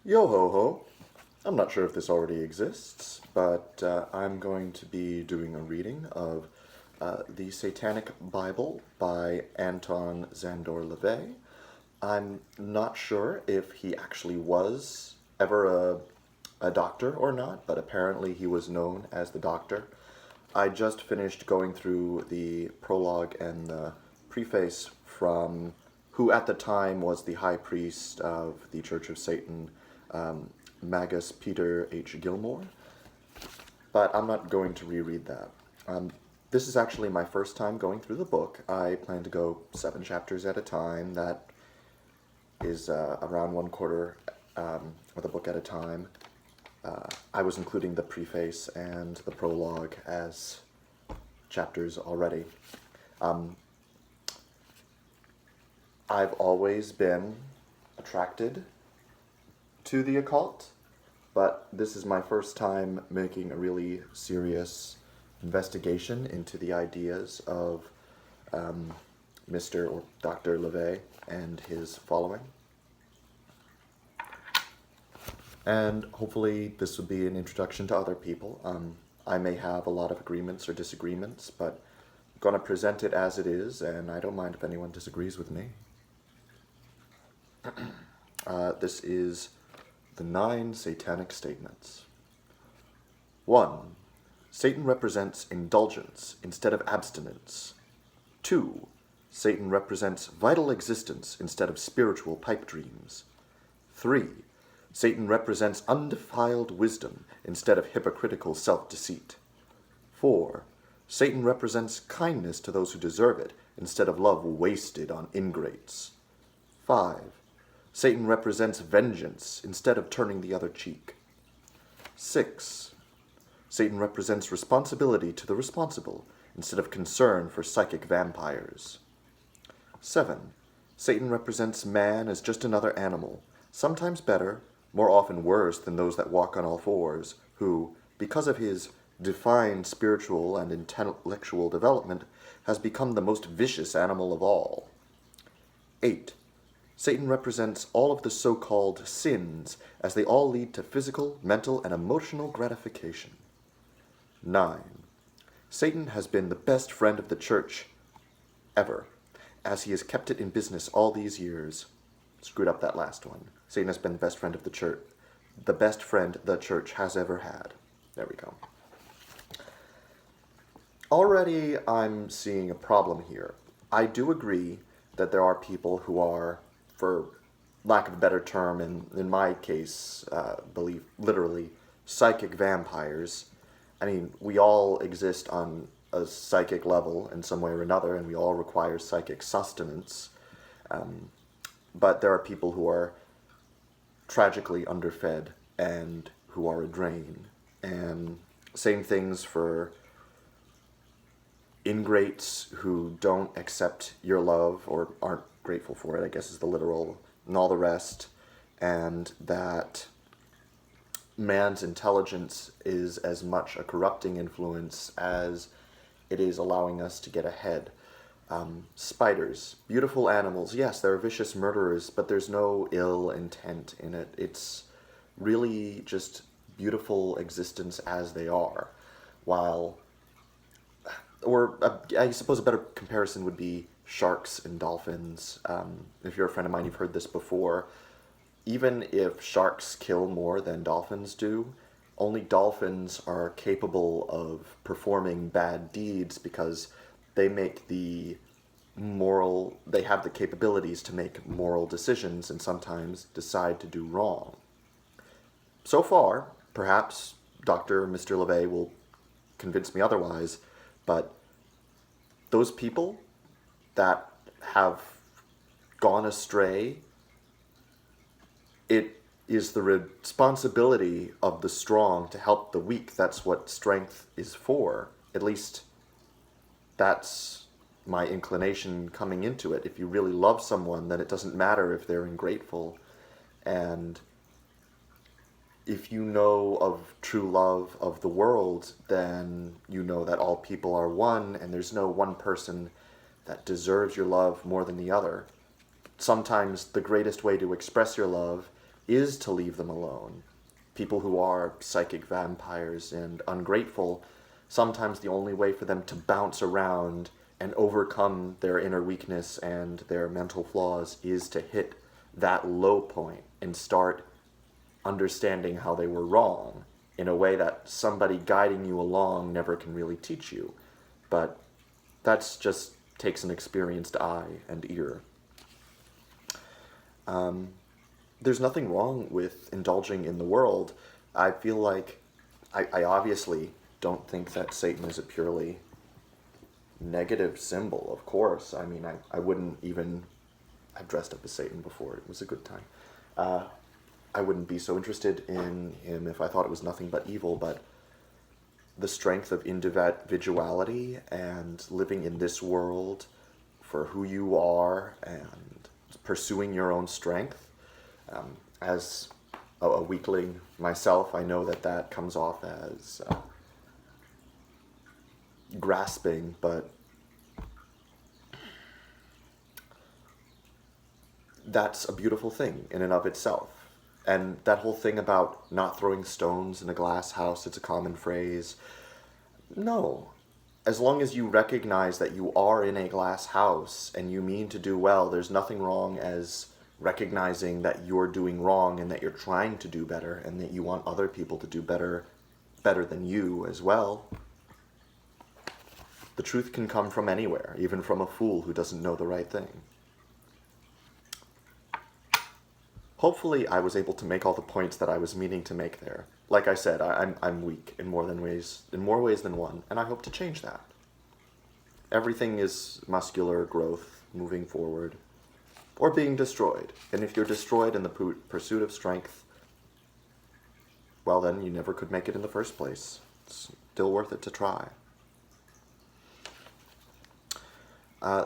Yo ho ho. I'm not sure if this already exists, but I'm going to be doing a reading of the Satanic Bible by Anton Szandor LaVey. I'm not sure if he actually was ever a doctor or not, but apparently he was known as the doctor. I just finished going through the prologue and the preface from who at the time was the high priest of the Church of Satan, Magus Peter H. Gilmore, but I'm not going to reread that. This is actually my first time going through the book. I plan to go 7 chapters at a time. That is around 1/4 of the book at a time. I was including the preface and the prologue as chapters already. I've always been attracted to the occult, but this is my first time making a really serious investigation into the ideas of Mr. or Dr. LaVey and his following. And hopefully this will be an introduction to other people. I may have a lot of agreements or disagreements, but I'm going to present it as it is, and I don't mind if anyone disagrees with me. This is the 9 Satanic Statements. 1. Satan represents indulgence instead of abstinence. 2. Satan represents vital existence instead of spiritual pipe dreams. 3. Satan represents undefiled wisdom instead of hypocritical self-deceit. 4. Satan represents kindness to those who deserve it instead of love wasted on ingrates. 5. Satan represents vengeance instead of turning the other cheek. 6. Satan represents responsibility to the responsible instead of concern for psychic vampires. 7. Satan represents man as just another animal, sometimes better, more often worse than those that walk on all fours, who, because of his defined spiritual and intellectual development, has become the most vicious animal of all. 8. Satan represents all of the so-called sins, as they all lead to physical, mental, and emotional gratification. 9. Satan has been the best friend of the church ever, as he has kept it in business all these years. Screwed up that last one. Satan has been the best friend of the church. The best friend the church has ever had. There we go. Already I'm seeing a problem here. I do agree that there are people who are, for lack of a better term, in my case, believe literally psychic vampires. I mean, we all exist on a psychic level in some way or another, and we all require psychic sustenance. But there are people who are tragically underfed and who are a drain. And same things for ingrates who don't accept your love or aren't grateful for it, I guess is the literal, and all the rest. And that man's intelligence is as much a corrupting influence as it is allowing us to get ahead. Spiders, beautiful animals, yes, they're vicious murderers, but there's no ill intent in it. It's really just beautiful existence as they are. While, or I suppose a better comparison would be sharks and dolphins. If you're a friend of mine, you've heard this before. Even if sharks kill more than dolphins do, only dolphins are capable of performing bad deeds because they make they have the capabilities to make moral decisions and sometimes decide to do wrong. So far, perhaps Mr. LaVey will convince me otherwise, but those people that have gone astray, it is the responsibility of the strong to help the weak. That's what strength is for. At least that's my inclination coming into it. If you really love someone, then it doesn't matter if they're ungrateful. And if you know of true love of the world, then you know that all people are one, and there's no one person that deserves your love more than the other. Sometimes the greatest way to express your love is to leave them alone. People who are psychic vampires and ungrateful, sometimes the only way for them to bounce around and overcome their inner weakness and their mental flaws is to hit that low point and start understanding how they were wrong in a way that somebody guiding you along never can really teach you. But that's just takes an experienced eye and ear. There's nothing wrong with indulging in the world. I feel like I obviously don't think that Satan is a purely negative symbol, of course. I mean, I wouldn't even... I've dressed up as Satan before. It was a good time. I wouldn't be so interested in him if I thought it was nothing but evil, but the strength of individuality and living in this world for who you are and pursuing your own strength, as a weakling myself, I know that that comes off as grasping, but that's a beautiful thing in and of itself. And that whole thing about not throwing stones in a glass house, it's a common phrase. No. As long as you recognize that you are in a glass house and you mean to do well, there's nothing wrong as recognizing that you're doing wrong and that you're trying to do better and that you want other people to do better than you as well. The truth can come from anywhere, even from a fool who doesn't know the right thing. Hopefully I was able to make all the points that I was meaning to make there. Like I said, I'm weak in more ways than one, and I hope to change that. Everything is muscular growth, moving forward, or being destroyed. And if you're destroyed in the pursuit of strength, well then you never could make it in the first place. It's still worth it to try.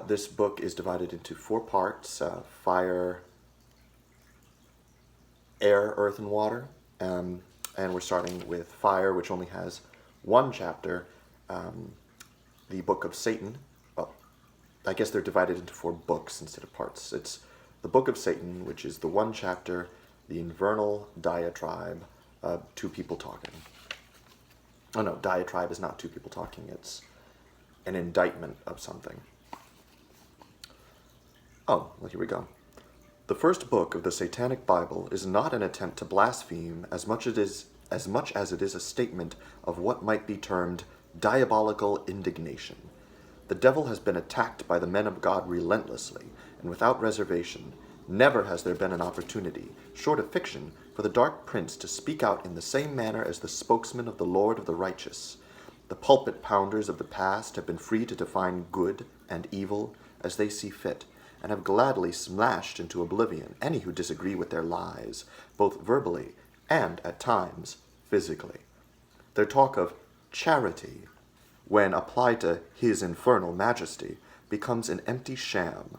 This book is divided into 4 parts: fire, air, earth, and water. And we're starting with fire, which only has 1 chapter, the Book of Satan. Well, I guess they're divided into 4 books instead of parts. It's the Book of Satan, which is the 1 chapter, the infernal diatribe, 2 people talking. Oh no, diatribe is not 2 people talking, it's an indictment of something. Oh, well, here we go. The first book of the Satanic Bible is not an attempt to blaspheme as much as it is a statement of what might be termed diabolical indignation. The devil has been attacked by the men of God relentlessly and without reservation. Never has there been an opportunity, short of fiction, for the dark prince to speak out in the same manner as the spokesman of the Lord of the righteous. The pulpit pounders of the past have been free to define good and evil as they see fit, and have gladly smashed into oblivion any who disagree with their lies, both verbally and, at times, physically. Their talk of charity, when applied to His infernal majesty, becomes an empty sham,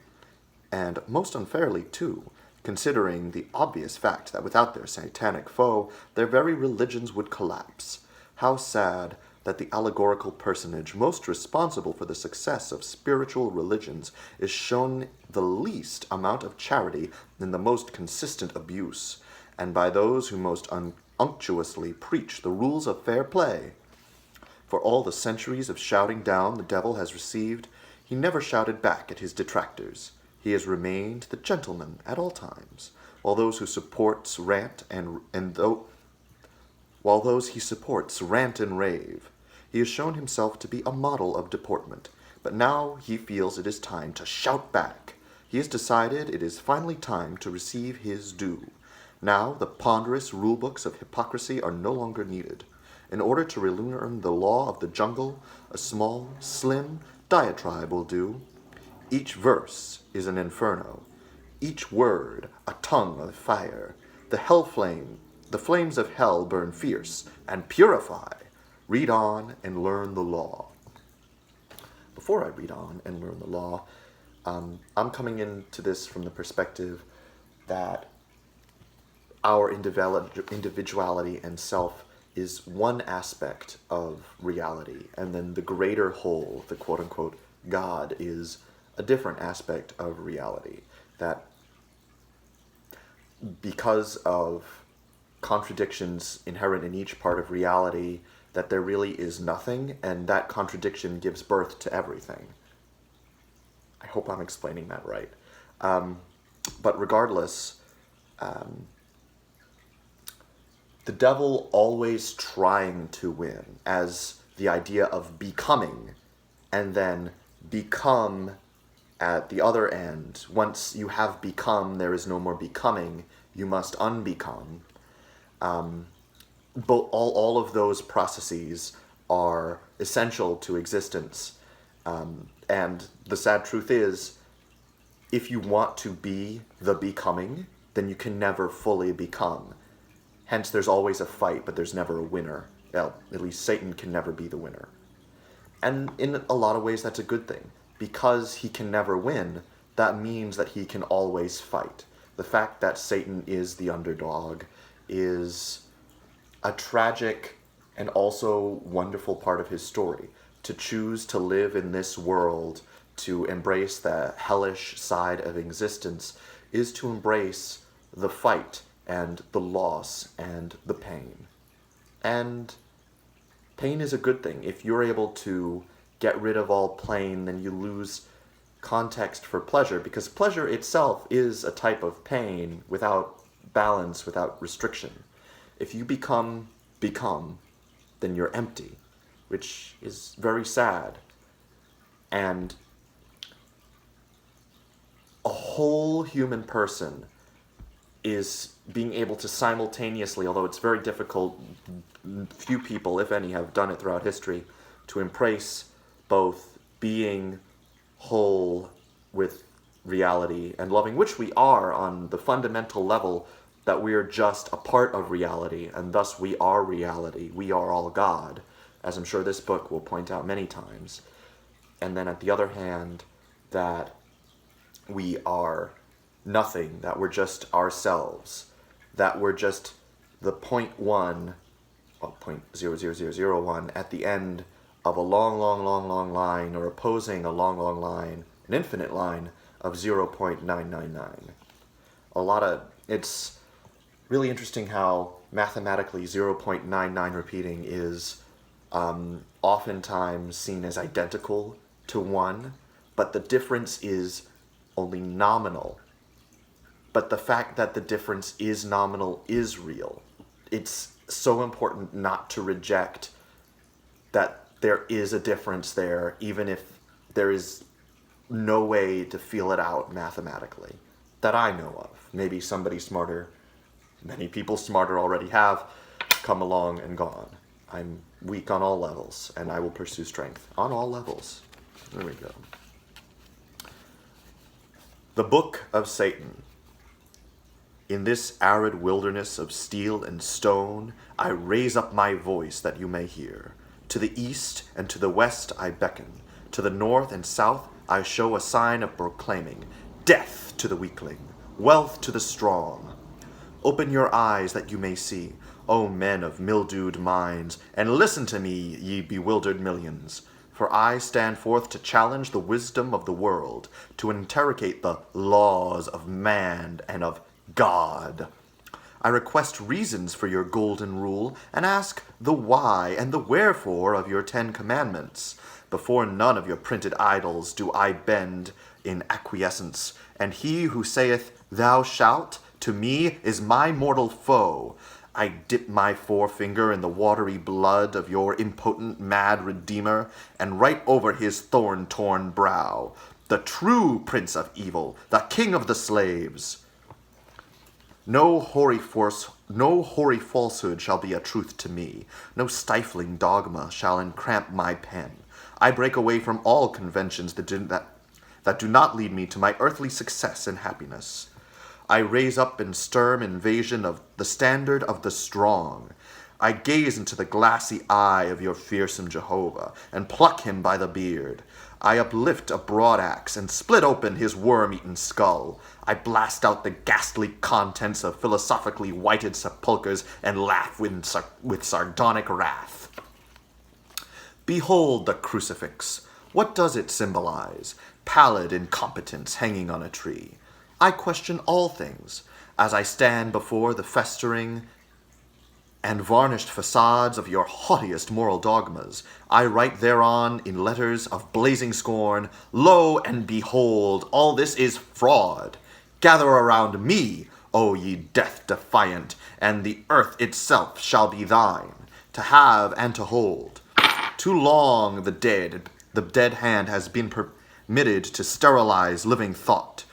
and most unfairly, too, considering the obvious fact that without their satanic foe, their very religions would collapse. How sad that the allegorical personage most responsible for the success of spiritual religions is shown the least amount of charity in the most consistent abuse, and by those who most unctuously preach the rules of fair play. For all the centuries of shouting down the devil has received, he never shouted back at his detractors. He has remained the gentleman at all times, while those he supports rant and rave. He has shown himself to be a model of deportment, but now he feels it is time to shout back. He has decided it is finally time to receive his due. Now the ponderous rulebooks of hypocrisy are no longer needed. In order to relearn the law of the jungle, a small, slim diatribe will do. Each verse is an inferno, each word a tongue of fire. The flames of hell burn fierce and purify. Read on and learn the law. Before I read on and learn the law, I'm coming into this from the perspective that our individuality and self is one aspect of reality, and then the greater whole, the quote-unquote God, is a different aspect of reality. That because of contradictions inherent in each part of reality, that there really is nothing, and that contradiction gives birth to everything. I hope I'm explaining that right. But regardless, the devil always trying to win, as the idea of becoming, and then become at the other end. Once you have become, there is no more becoming. You must unbecome. But all of those processes are essential to existence. And the sad truth is, if you want to be the becoming, then you can never fully become. Hence, there's always a fight, but there's never a winner. Well, at least Satan can never be the winner. And in a lot of ways, that's a good thing. Because he can never win, that means that he can always fight. The fact that Satan is the underdog is a tragic and also wonderful part of his story. To choose to live in this world, to embrace the hellish side of existence, is to embrace the fight and the loss and the pain. And pain is a good thing. If you're able to get rid of all pain, then you lose context for pleasure, because pleasure itself is a type of pain without balance, without restriction. If you become, then you're empty, which is very sad. And a whole human person is being able to simultaneously, although it's very difficult, few people, if any, have done it throughout history, to embrace both being whole with reality and loving, which we are on the fundamental level, that we are just a part of reality, and thus we are reality. We are all God, as I'm sure this book will point out many times. And then at the other hand, that we are nothing, that we're just ourselves, that we're just the point 0.00001 at the end of a long line, or opposing a long line, an infinite line of 0.999. It's really interesting how mathematically 0.99 repeating is oftentimes seen as identical to 1, but the difference is only nominal. But the fact that the difference is nominal is real. It's so important not to reject that there is a difference there, even if there is no way to feel it out mathematically, that I know of. Maybe somebody smarter, many people smarter already have come along and gone. I'm weak on all levels, and I will pursue strength on all levels. There we go. The Book of Satan. In this arid wilderness of steel and stone, I raise up my voice that you may hear. To the east and to the west I beckon. To the north and south I show a sign of proclaiming, death to the weakling, wealth to the strong. Open your eyes that you may see, O men of mildewed minds, and listen to me, ye bewildered millions. For I stand forth to challenge the wisdom of the world, to interrogate the laws of man and of God. I request reasons for your golden rule, and ask the why and the wherefore of your 10 commandments. Before none of your printed idols do I bend in acquiescence, and he who saith, thou shalt, to me is my mortal foe. I dip my forefinger in the watery blood of your impotent mad redeemer, and write over his thorn-torn brow, the true prince of evil, the king of the slaves. No hoary falsehood shall be a truth to me. No stifling dogma shall encramp my pen. I break away from all conventions that do not lead me to my earthly success and happiness. I raise up in stern invasion of the standard of the strong. I gaze into the glassy eye of your fearsome Jehovah, and pluck him by the beard. I uplift a broadaxe and split open his worm-eaten skull. I blast out the ghastly contents of philosophically whited sepulchres and laugh with sardonic wrath. Behold the crucifix. What does it symbolize? Pallid incompetence hanging on a tree. I question all things. as I stand before the festering and varnished facades of your haughtiest moral dogmas, I write thereon in letters of blazing scorn, Lo and behold, all this is fraud. Gather around me, O ye death-defiant, and the earth itself shall be thine, to have and to hold. Too long the dead hand has been permitted to sterilize living thought.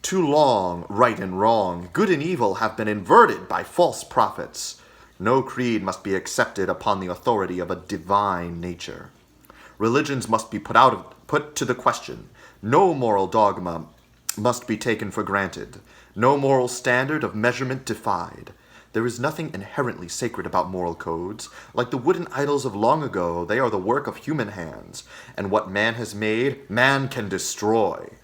Too long right and wrong, good and evil have been inverted by false prophets. No creed must be accepted upon the authority of a divine nature. Religions must be put to the question. No moral dogma must be taken for granted. No moral standard of measurement defied. There is nothing inherently sacred about moral codes. Like the wooden idols of long ago, they are the work of human hands, and what man has made, man can destroy.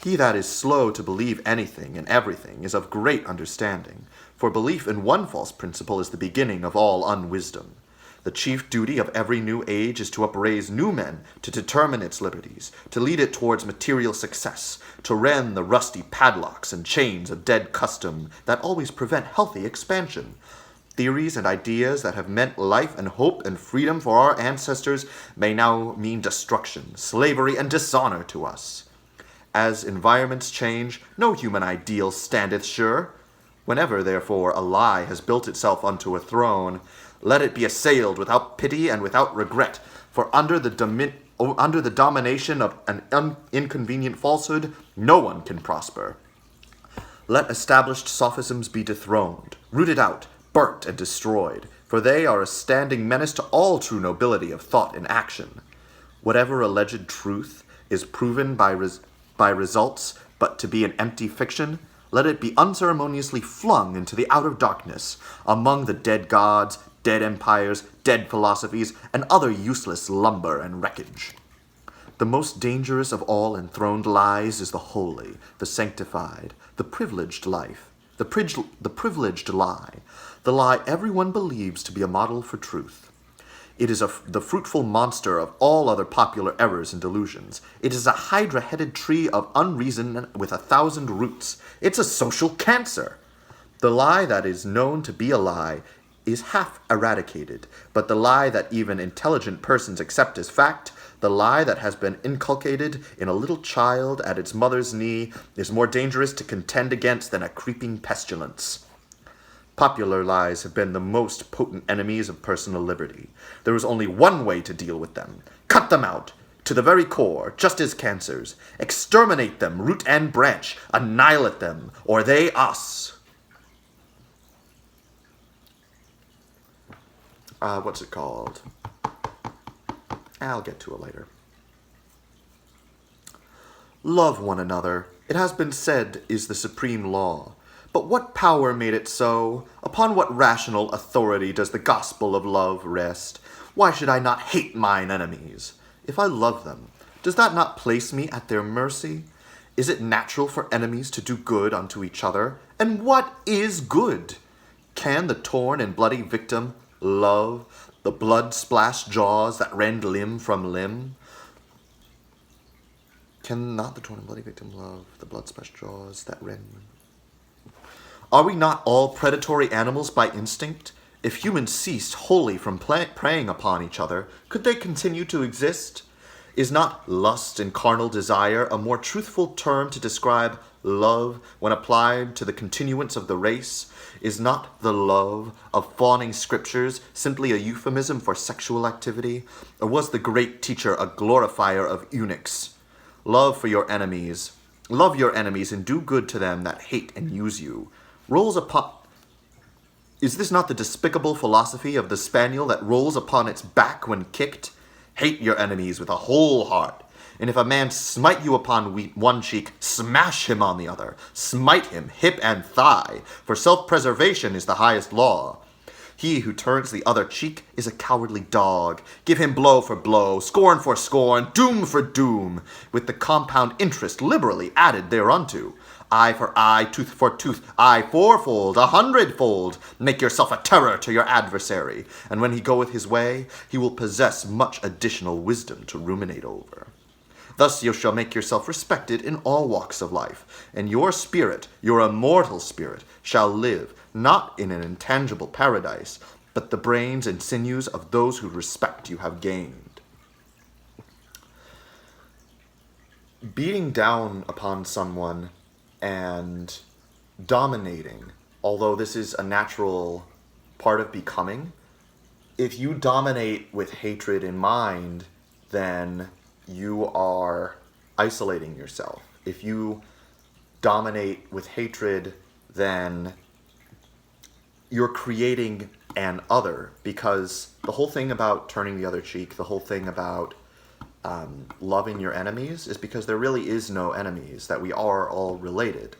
He that is slow to believe anything and everything is of great understanding, for belief in one false principle is the beginning of all unwisdom. The chief duty of every new age is to upraise new men, to determine its liberties, to lead it towards material success, to rend the rusty padlocks and chains of dead custom that always prevent healthy expansion. Theories and ideas that have meant life and hope and freedom for our ancestors may now mean destruction, slavery, and dishonor to us. As environments change, no human ideal standeth sure. Whenever, therefore, a lie has built itself unto a throne, let it be assailed without pity and without regret, for under the domination of an inconvenient falsehood, no one can prosper. Let established sophisms be dethroned, rooted out, burnt, and destroyed, for they are a standing menace to all true nobility of thought and action. Whatever alleged truth is proven by results but to be an empty fiction, let it be unceremoniously flung into the outer darkness, among the dead gods, dead empires, dead philosophies, and other useless lumber and wreckage. The most dangerous of all enthroned lies is the holy, the sanctified, the privileged life, the privileged lie, the lie everyone believes to be a model for truth. It is the fruitful monster of all other popular errors and delusions. It is a hydra-headed tree of unreason with 1,000 roots. It's a social cancer. The lie that is known to be a lie is half eradicated, but the lie that even intelligent persons accept as fact, the lie that has been inculcated in a little child at its mother's knee, is more dangerous to contend against than a creeping pestilence. Popular lies have been the most potent enemies of personal liberty. There is only one way to deal with them. Cut them out, to the very core, just as cancers. Exterminate them, root and branch. Annihilate them, or they us. What's it called? I'll get to it later. Love one another, it has been said, is the supreme law. But what power made it so? Upon what rational authority does the gospel of love rest? Why should I not hate mine enemies? If I love them, does that not place me at their mercy? Is it natural for enemies to do good unto each other? And what is good? Can the torn and bloody victim love the blood-splashed jaws that rend limb from limb? Can not the torn and bloody victim love the blood-splashed jaws that rend limb? Are we not all predatory animals by instinct? If humans ceased wholly from preying upon each other, could they continue to exist? Is not lust and carnal desire a more truthful term to describe love when applied to the continuance of the race? Is not the love of fawning scriptures simply a euphemism for sexual activity? Or was the great teacher a glorifier of eunuchs? Love your enemies and do good to them that hate and use you. Is this not the despicable philosophy of the spaniel that rolls upon its back when kicked? Hate your enemies with a whole heart. And if a man smite you upon one cheek, smash him on the other. Smite him, hip and thigh, for self-preservation is the highest law. He who turns the other cheek is a cowardly dog. Give him blow for blow, scorn for scorn, doom for doom, with the compound interest liberally added thereunto. Eye for eye, tooth for tooth, eye fourfold, 100-fold. Make yourself a terror to your adversary, and when he goeth his way, he will possess much additional wisdom to ruminate over. Thus you shall make yourself respected in all walks of life, and your spirit, your immortal spirit, shall live, not in an intangible paradise, but the brains and sinews of those who respect you have gained. Beating down upon someone and dominating, although this is a natural part of becoming, if you dominate with hatred in mind, then you are isolating yourself. If you dominate with hatred, then you're creating an other, because the whole thing about turning the other cheek, the whole thing about loving your enemies is because there really is no enemies, that we are all related.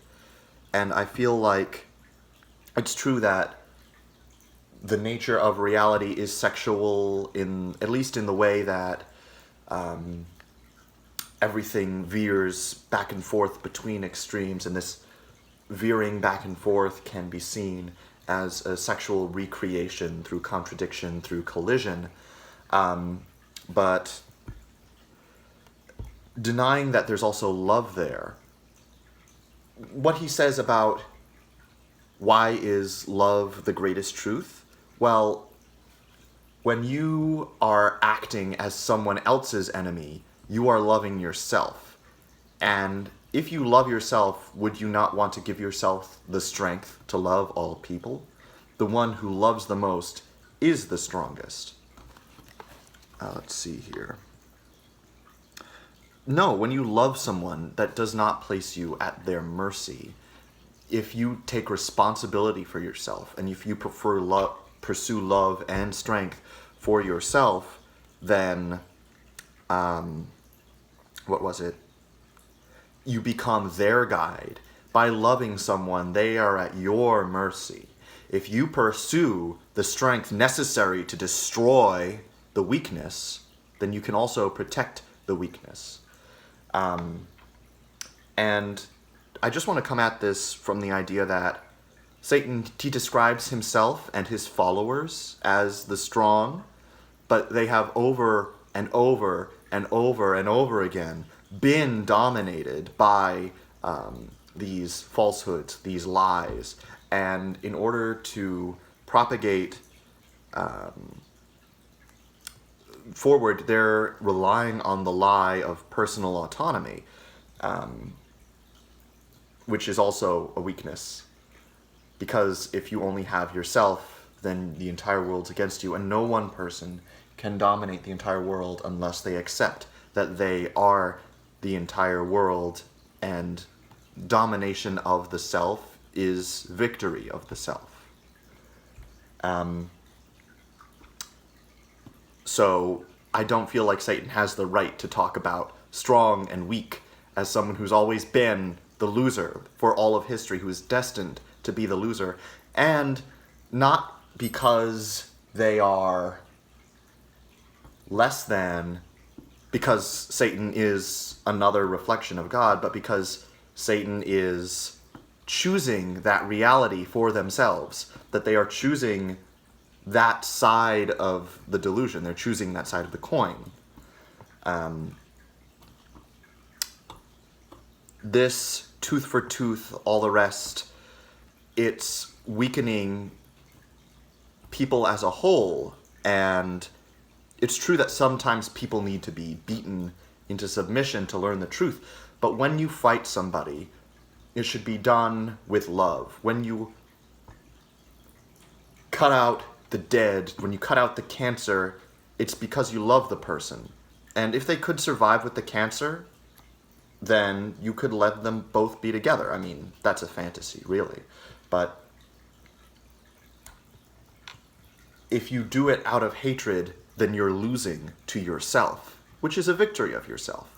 And I feel like it's true that the nature of reality is sexual, in at least in the way that everything veers back and forth between extremes, and this veering back and forth can be seen as a sexual recreation through contradiction, through collision. But denying that there's also love there, what he says about why is love the greatest truth? Well, when you are acting as someone else's enemy, you are loving yourself. And if you love yourself, would you not want to give yourself the strength to love all people? The one who loves the most is the strongest. Let's see here. No, when you love someone, that does not place you at their mercy. If you take responsibility for yourself, and if you pursue love and strength for yourself, then, you become their guide. By loving someone, they are at your mercy. If you pursue the strength necessary to destroy the weakness, then you can also protect the weakness. And I just want to come at this from the idea that Satan, he describes himself and his followers as the strong, but they have over and over and over and over again been dominated by these falsehoods, these lies. And in order to propagate forward, they're relying on the lie of personal autonomy, which is also a weakness. Because if you only have yourself, then the entire world's against you, and no one person can dominate the entire world unless they accept that they are the entire world, and domination of the self is victory of the self. So I don't feel like Satan has the right to talk about strong and weak as someone who's always been the loser for all of history, who is destined to be the loser, and not because they are less than, because Satan is another reflection of God, but because Satan is choosing that reality for themselves, that they are choosing that side of the delusion, they're choosing that side of the coin. This tooth for tooth, all the rest, it's weakening people as a whole, and it's true that sometimes people need to be beaten into submission to learn the truth, but when you fight somebody, it should be done with love. When you cut out the dead, when you cut out the cancer, it's because you love the person. And if they could survive with the cancer, then you could let them both be together. I mean, that's a fantasy, really. But if you do it out of hatred, then you're losing to yourself, which is a victory of yourself.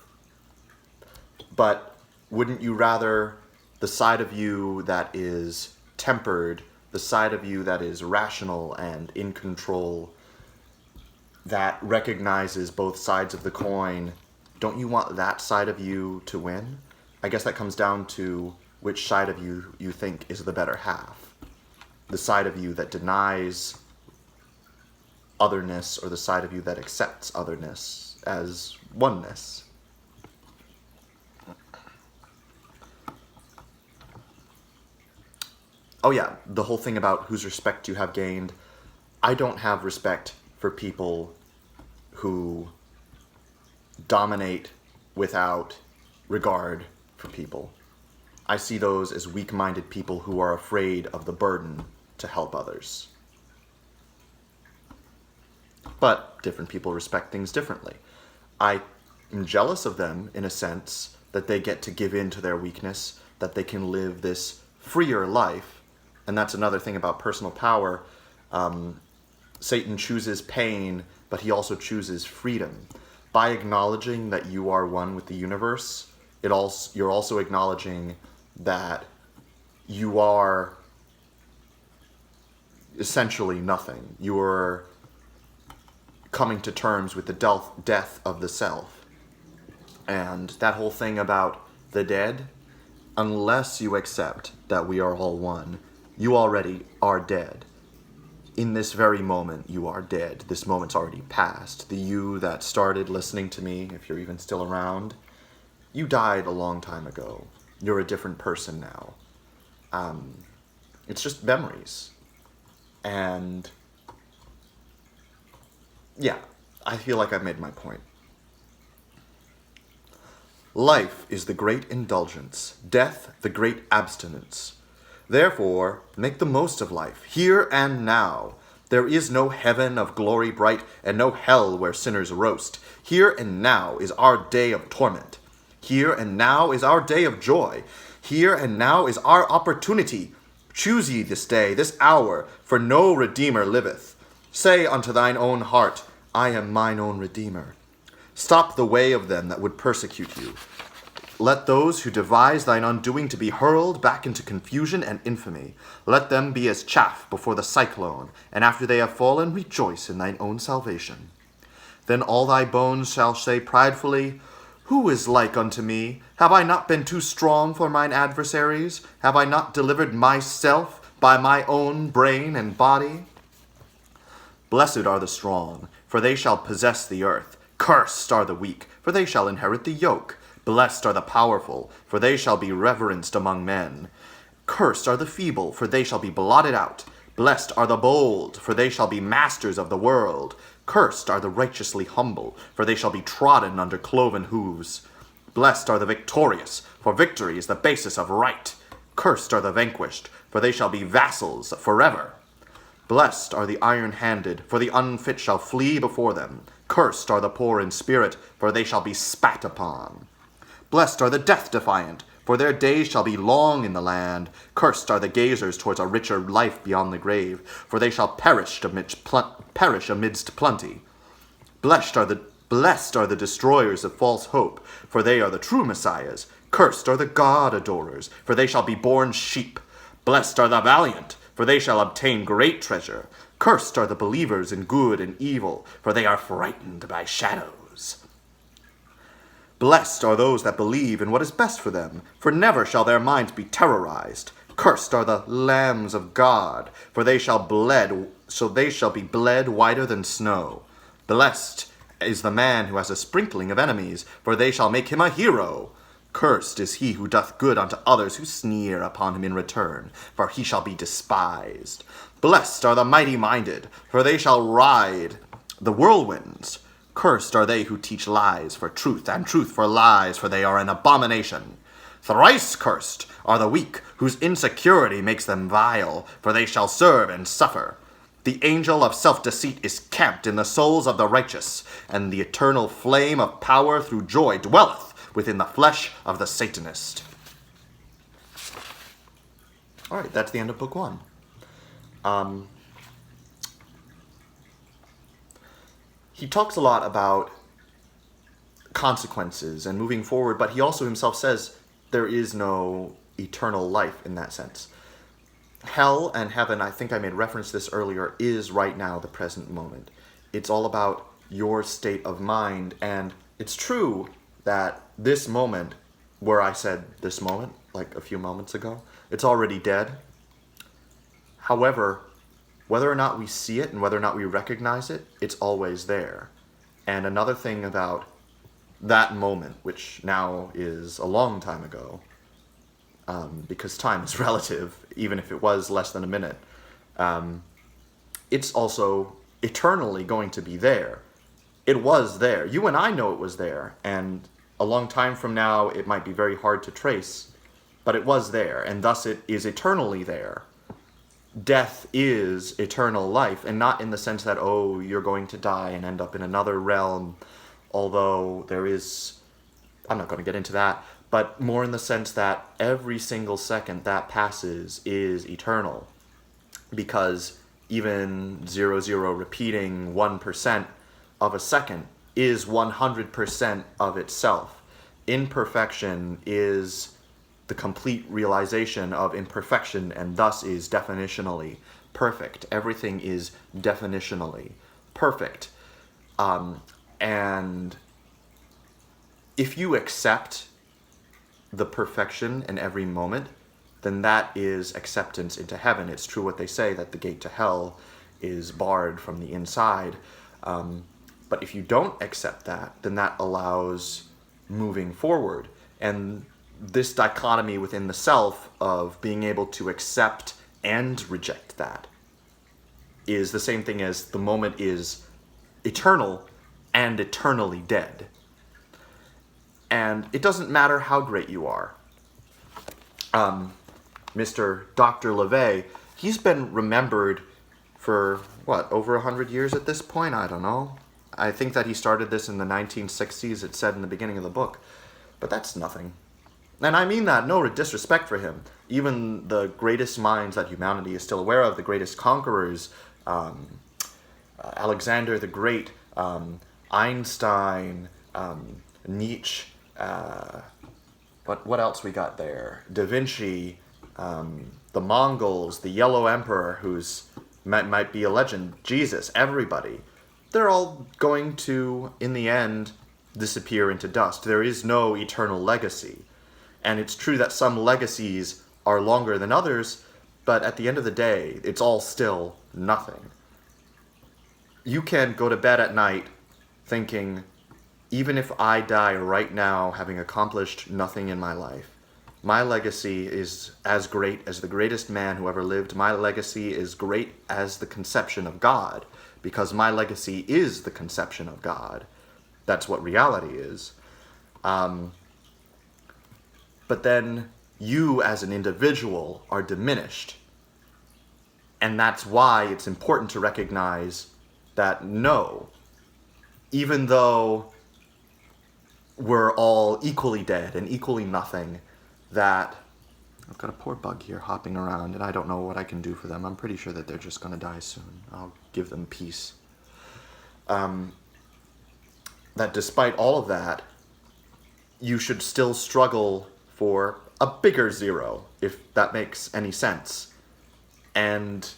But wouldn't you rather the side of you that is tempered, the side of you that is rational and in control, that recognizes both sides of the coin, don't you want that side of you to win? I guess that comes down to which side of you you think is the better half. The side of you that denies otherness, or the side of you that accepts otherness as oneness. Oh yeah, the whole thing about whose respect you have gained. I don't have respect for people who dominate without regard for people. I see those as weak-minded people who are afraid of the burden to help others. But different people respect things differently. I am jealous of them in a sense that they get to give in to their weakness, that they can live this freer life. And that's another thing about personal power. Satan chooses pain, but he also chooses freedom. By acknowledging that you are one with the universe, you're also acknowledging that you are essentially nothing. You are coming to terms with the death of the self. And that whole thing about the dead, unless you accept that we are all one, you already are dead. In this very moment, you are dead. This moment's already passed. The you that started listening to me, if you're even still around, you died a long time ago. You're a different person now. It's just memories. And yeah, I feel like I've made my point. Life is the great indulgence, death the great abstinence. Therefore, make the most of life, here and now. There is no heaven of glory bright, and no hell where sinners roast. Here and now is our day of torment. Here and now is our day of joy. Here and now is our opportunity. Choose ye this day, this hour, for no Redeemer liveth. Say unto thine own heart, I am mine own Redeemer. Stop the way of them that would persecute you. Let those who devise thine undoing to be hurled back into confusion and infamy. Let them be as chaff before the cyclone, and after they have fallen, rejoice in thine own salvation. Then all thy bones shall say pridefully, Who is like unto me? Have I not been too strong for mine adversaries? Have I not delivered myself by my own brain and body? Blessed are the strong, for they shall possess the earth. Cursed are the weak, for they shall inherit the yoke. Blessed are the powerful, for they shall be reverenced among men. Cursed are the feeble, for they shall be blotted out. Blessed are the bold, for they shall be masters of the world. Cursed are the righteously humble, for they shall be trodden under cloven hooves. Blessed are the victorious, for victory is the basis of right. Cursed are the vanquished, for they shall be vassals forever. Blessed are the iron-handed, for the unfit shall flee before them. Cursed are the poor in spirit, for they shall be spat upon. Blessed are the death-defiant, for their days shall be long in the land. Cursed are the gazers towards a richer life beyond the grave, for they shall perish amidst plenty. Blessed are the destroyers of false hope, for they are the true messiahs. Cursed are the God-adorers, for they shall be born sheep. Blessed are the valiant, for they shall obtain great treasure. Cursed are the believers in good and evil, for they are frightened by shadows. Blessed are those that believe in what is best for them, for never shall their minds be terrorized. Cursed are the lambs of God, for they shall be bled whiter than snow. Blessed is the man who has a sprinkling of enemies, for they shall make him a hero. Cursed is he who doth good unto others who sneer upon him in return, for he shall be despised. Blessed are the mighty-minded, for they shall ride the whirlwinds. Cursed are they who teach lies for truth, and truth for lies, for they are an abomination. Thrice cursed are the weak, whose insecurity makes them vile, for they shall serve and suffer. The angel of self-deceit is camped in the souls of the righteous, and the eternal flame of power through joy dwelleth within the flesh of the Satanist. All right, that's the end of book 1. He talks a lot about consequences and moving forward, but he also himself says there is no eternal life in that sense. Hell and heaven, I think I made reference to this earlier, is right now the present moment. It's all about your state of mind, and it's true that this moment, where I said this moment, like a few moments ago, it's already dead. However, whether or not we see it and whether or not we recognize it, it's always there. And another thing about that moment, which now is a long time ago, because time is relative, even if it was less than a minute. It's also eternally going to be there. It was there. You and I know it was there, and a long time from now it might be very hard to trace, but it was there, and thus it is eternally there. Death is eternal life, and not in the sense that, oh, you're going to die and end up in another realm, although there is, I'm not going to get into that, but more in the sense that every single second that passes is eternal, because even 00 repeating 1% of a second is 100% of itself. Imperfection is the complete realization of imperfection, and thus is definitionally perfect. Everything is definitionally perfect. And if you accept the perfection in every moment, then that is acceptance into heaven. It's true what they say, that the gate to hell is barred from the inside. But if you don't accept that, then that allows moving forward. And this dichotomy within the self of being able to accept and reject that is the same thing as the moment is eternal and eternally dead. And it doesn't matter how great you are. Mr. Dr. LaVeyan, he's been remembered for, over 100 years at this point? I don't know. I think that he started this in the 1960s, it said in the beginning of the book. But that's nothing. And I mean that, no disrespect for him. Even the greatest minds that humanity is still aware of, the greatest conquerors, Alexander the Great, Einstein, Nietzsche, what else we got there? Da Vinci, the Mongols, the Yellow Emperor, who's might be a legend, Jesus, everybody. They're all going to, in the end, disappear into dust. There is no eternal legacy. And it's true that some legacies are longer than others, but at the end of the day, it's all still nothing. You can go to bed at night thinking, even if I die right now having accomplished nothing in my life, my legacy is as great as the greatest man who ever lived. My legacy is great as the conception of God, because my legacy is the conception of God. That's what reality is. But then you as an individual are diminished. And that's why it's important to recognize that no, even though we're all equally dead and equally nothing, that I've got a poor bug here hopping around and I don't know what I can do for them. I'm pretty sure that they're just going to die soon. I'll give them peace. That despite all of that, you should still struggle for a bigger zero, if that makes any sense. And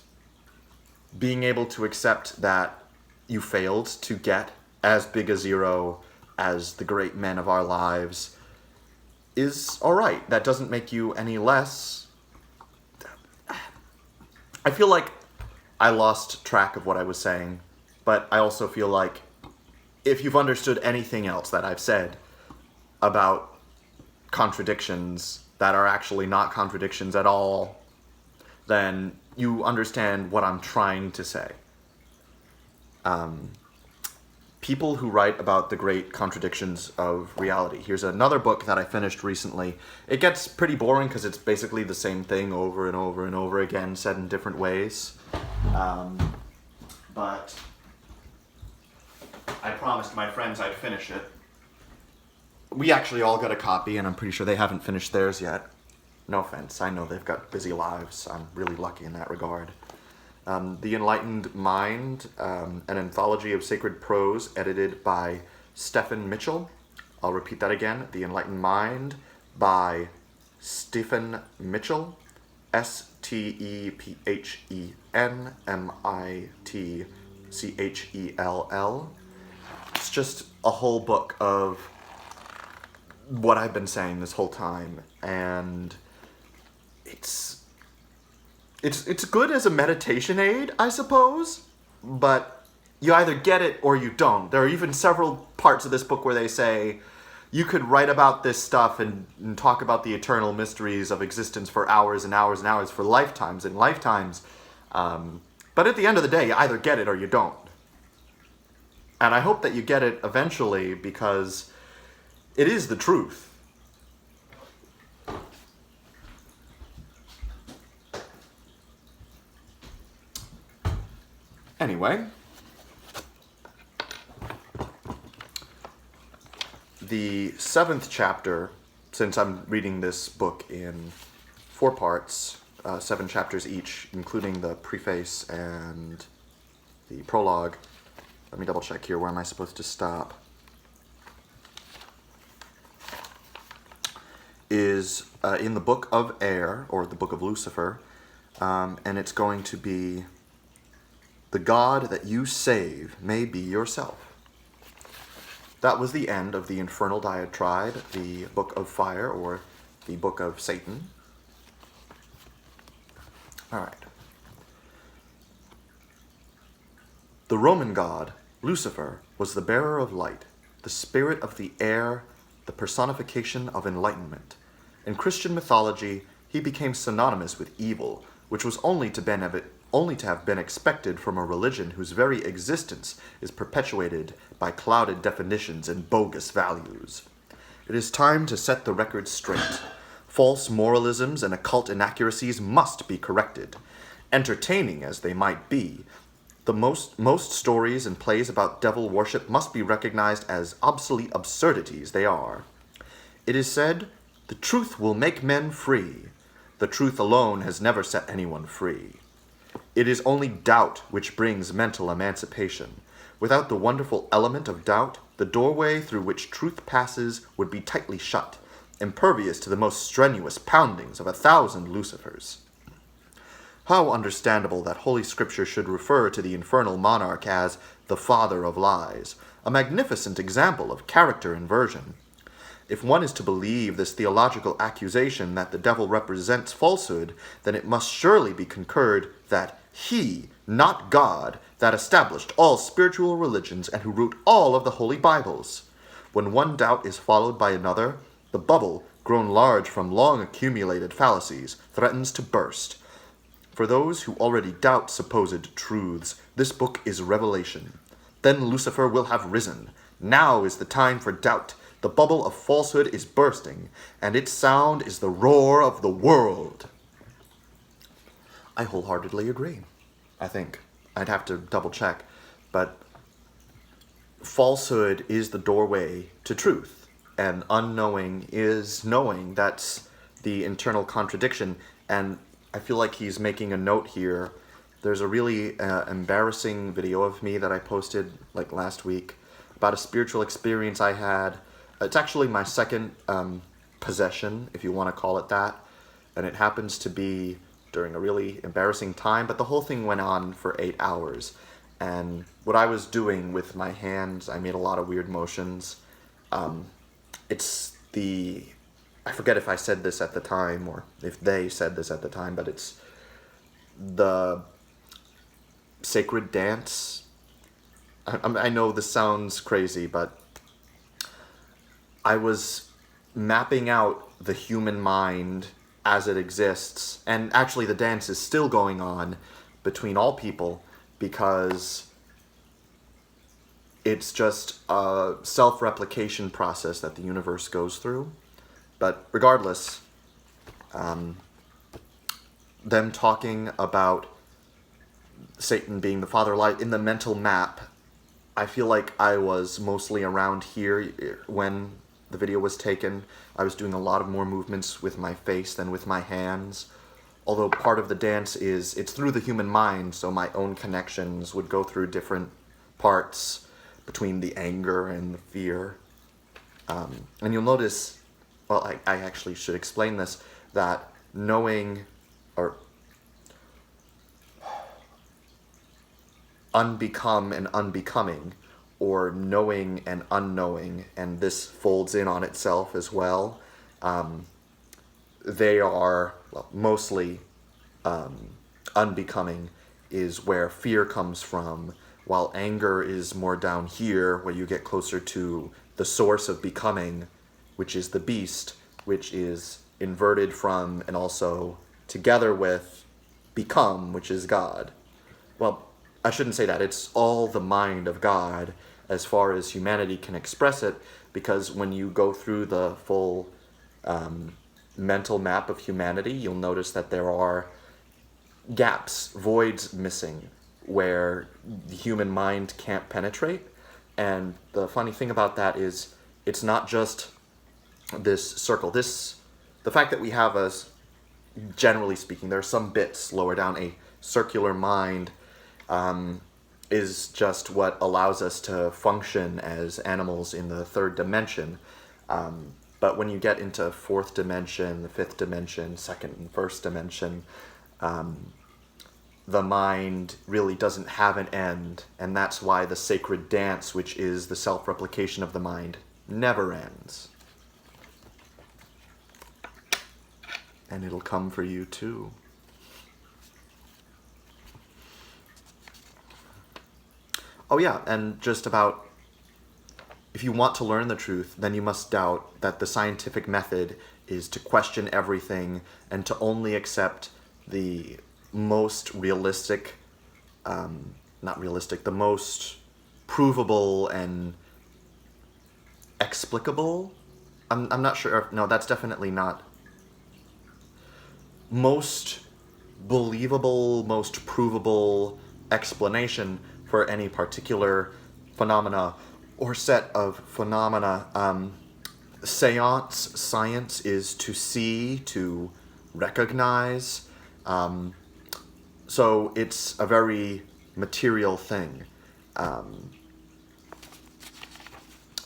being able to accept that you failed to get as big a zero as the great men of our lives is alright. That doesn't make you any less. I feel like I lost track of what I was saying, but I also feel like if you've understood anything else that I've said about contradictions that are actually not contradictions at all, then you understand what I'm trying to say. People who write about the great contradictions of reality. Here's another book that I finished recently. It gets pretty boring because it's basically the same thing over and over and over again, said in different ways. But I promised my friends I'd finish it. We actually all got a copy, and I'm pretty sure they haven't finished theirs yet. No offense, I know they've got busy lives. I'm really lucky in that regard. The Enlightened Mind, an anthology of sacred prose edited by Stephen Mitchell. I'll repeat that again. The Enlightened Mind by Stephen Mitchell. StephenMitchell. It's just a whole book of what I've been saying this whole time, and it's good as a meditation aid, I suppose, but you either get it or you don't. There are even several parts of this book where they say, you could write about this stuff and talk about the eternal mysteries of existence for hours and hours and hours, for lifetimes and lifetimes. But at the end of the day, you either get it or you don't. And I hope that you get it eventually, because it is the truth. Anyway, the 7th chapter, since I'm reading this book in 4 parts, 7 chapters each, including the preface and the prologue. Let me double check here. Where am I supposed to stop? Is in the book of Air, or the book of Lucifer, and it's going to be, "The God that you save may be yourself." That was the end of the infernal diatribe, the book of fire, or the book of Satan. All right. The Roman god, Lucifer, was the bearer of light, the spirit of the air, the personification of enlightenment. In Christian mythology, he became synonymous with evil, which was only to have been expected from a religion whose very existence is perpetuated by clouded definitions and bogus values. It is time to set the record straight. False moralisms and occult inaccuracies must be corrected. Entertaining as they might be, the most stories and plays about devil worship must be recognized as obsolete absurdities they are. It is said, "The truth will make men free." The truth alone has never set anyone free. It is only doubt which brings mental emancipation. Without the wonderful element of doubt, the doorway through which truth passes would be tightly shut, impervious to the most strenuous poundings of 1,000 Lucifers. How understandable that Holy Scripture should refer to the infernal monarch as the father of lies, a magnificent example of character inversion. If one is to believe this theological accusation that the devil represents falsehood, then it must surely be concurred that he, not God, that established all spiritual religions and who wrote all of the holy Bibles. When one doubt is followed by another, the bubble, grown large from long accumulated fallacies, threatens to burst. For those who already doubt supposed truths, this book is revelation. Then Lucifer will have risen. Now is the time for doubt. The bubble of falsehood is bursting, and its sound is the roar of the world. I wholeheartedly agree, I think. I'd have to double check, but falsehood is the doorway to truth, and unknowing is knowing. That's the internal contradiction, and I feel like he's making a note here. There's a really embarrassing video of me that I posted like last week about a spiritual experience I had. It's actually my second possession, if you want to call it that, and it happens to be during a really embarrassing time, but the whole thing went on for 8 hours. And what I was doing with my hands, I made a lot of weird motions. I forget if I said this at the time or if they said this at the time, but it's the sacred dance. I know this sounds crazy, but I was mapping out the human mind as it exists, and actually the dance is still going on between all people, because it's just a self-replication process that the universe goes through. But regardless, them talking about Satan being the father of light in the mental map, I feel like I was mostly around here when the video was taken. I was doing a lot of more movements with my face than with my hands. Although part of the dance it's through the human mind, so my own connections would go through different parts between the anger and the fear. And you'll notice, well, I actually should explain this, that knowing, or unbecome and unbecoming, or knowing and unknowing, and this folds in on itself as well, they are mostly unbecoming is where fear comes from, while anger is more down here, where you get closer to the source of becoming, which is the beast, which is inverted from and also together with become, which is God. Well, I shouldn't say that. It's all the mind of God as far as humanity can express it, because when you go through the full mental map of humanity, you'll notice that there are gaps, voids missing, where the human mind can't penetrate. And the funny thing about that is it's not just this circle. The fact that we have generally speaking, there are some bits lower down, a circular mind is just what allows us to function as animals in the third dimension. But when you get into fourth dimension, the fifth dimension, second and first dimension, the mind really doesn't have an end, and that's why the sacred dance, which is the self-replication of the mind, never ends. And it'll come for you too. Oh yeah, and just about, if you want to learn the truth, then you must doubt that the scientific method is to question everything and to only accept the most realistic, the most provable and explicable. I'm not sure. No, that's definitely not. Most believable, most provable explanation for any particular phenomena or set of phenomena. Science is to see, to recognize. So it's a very material thing.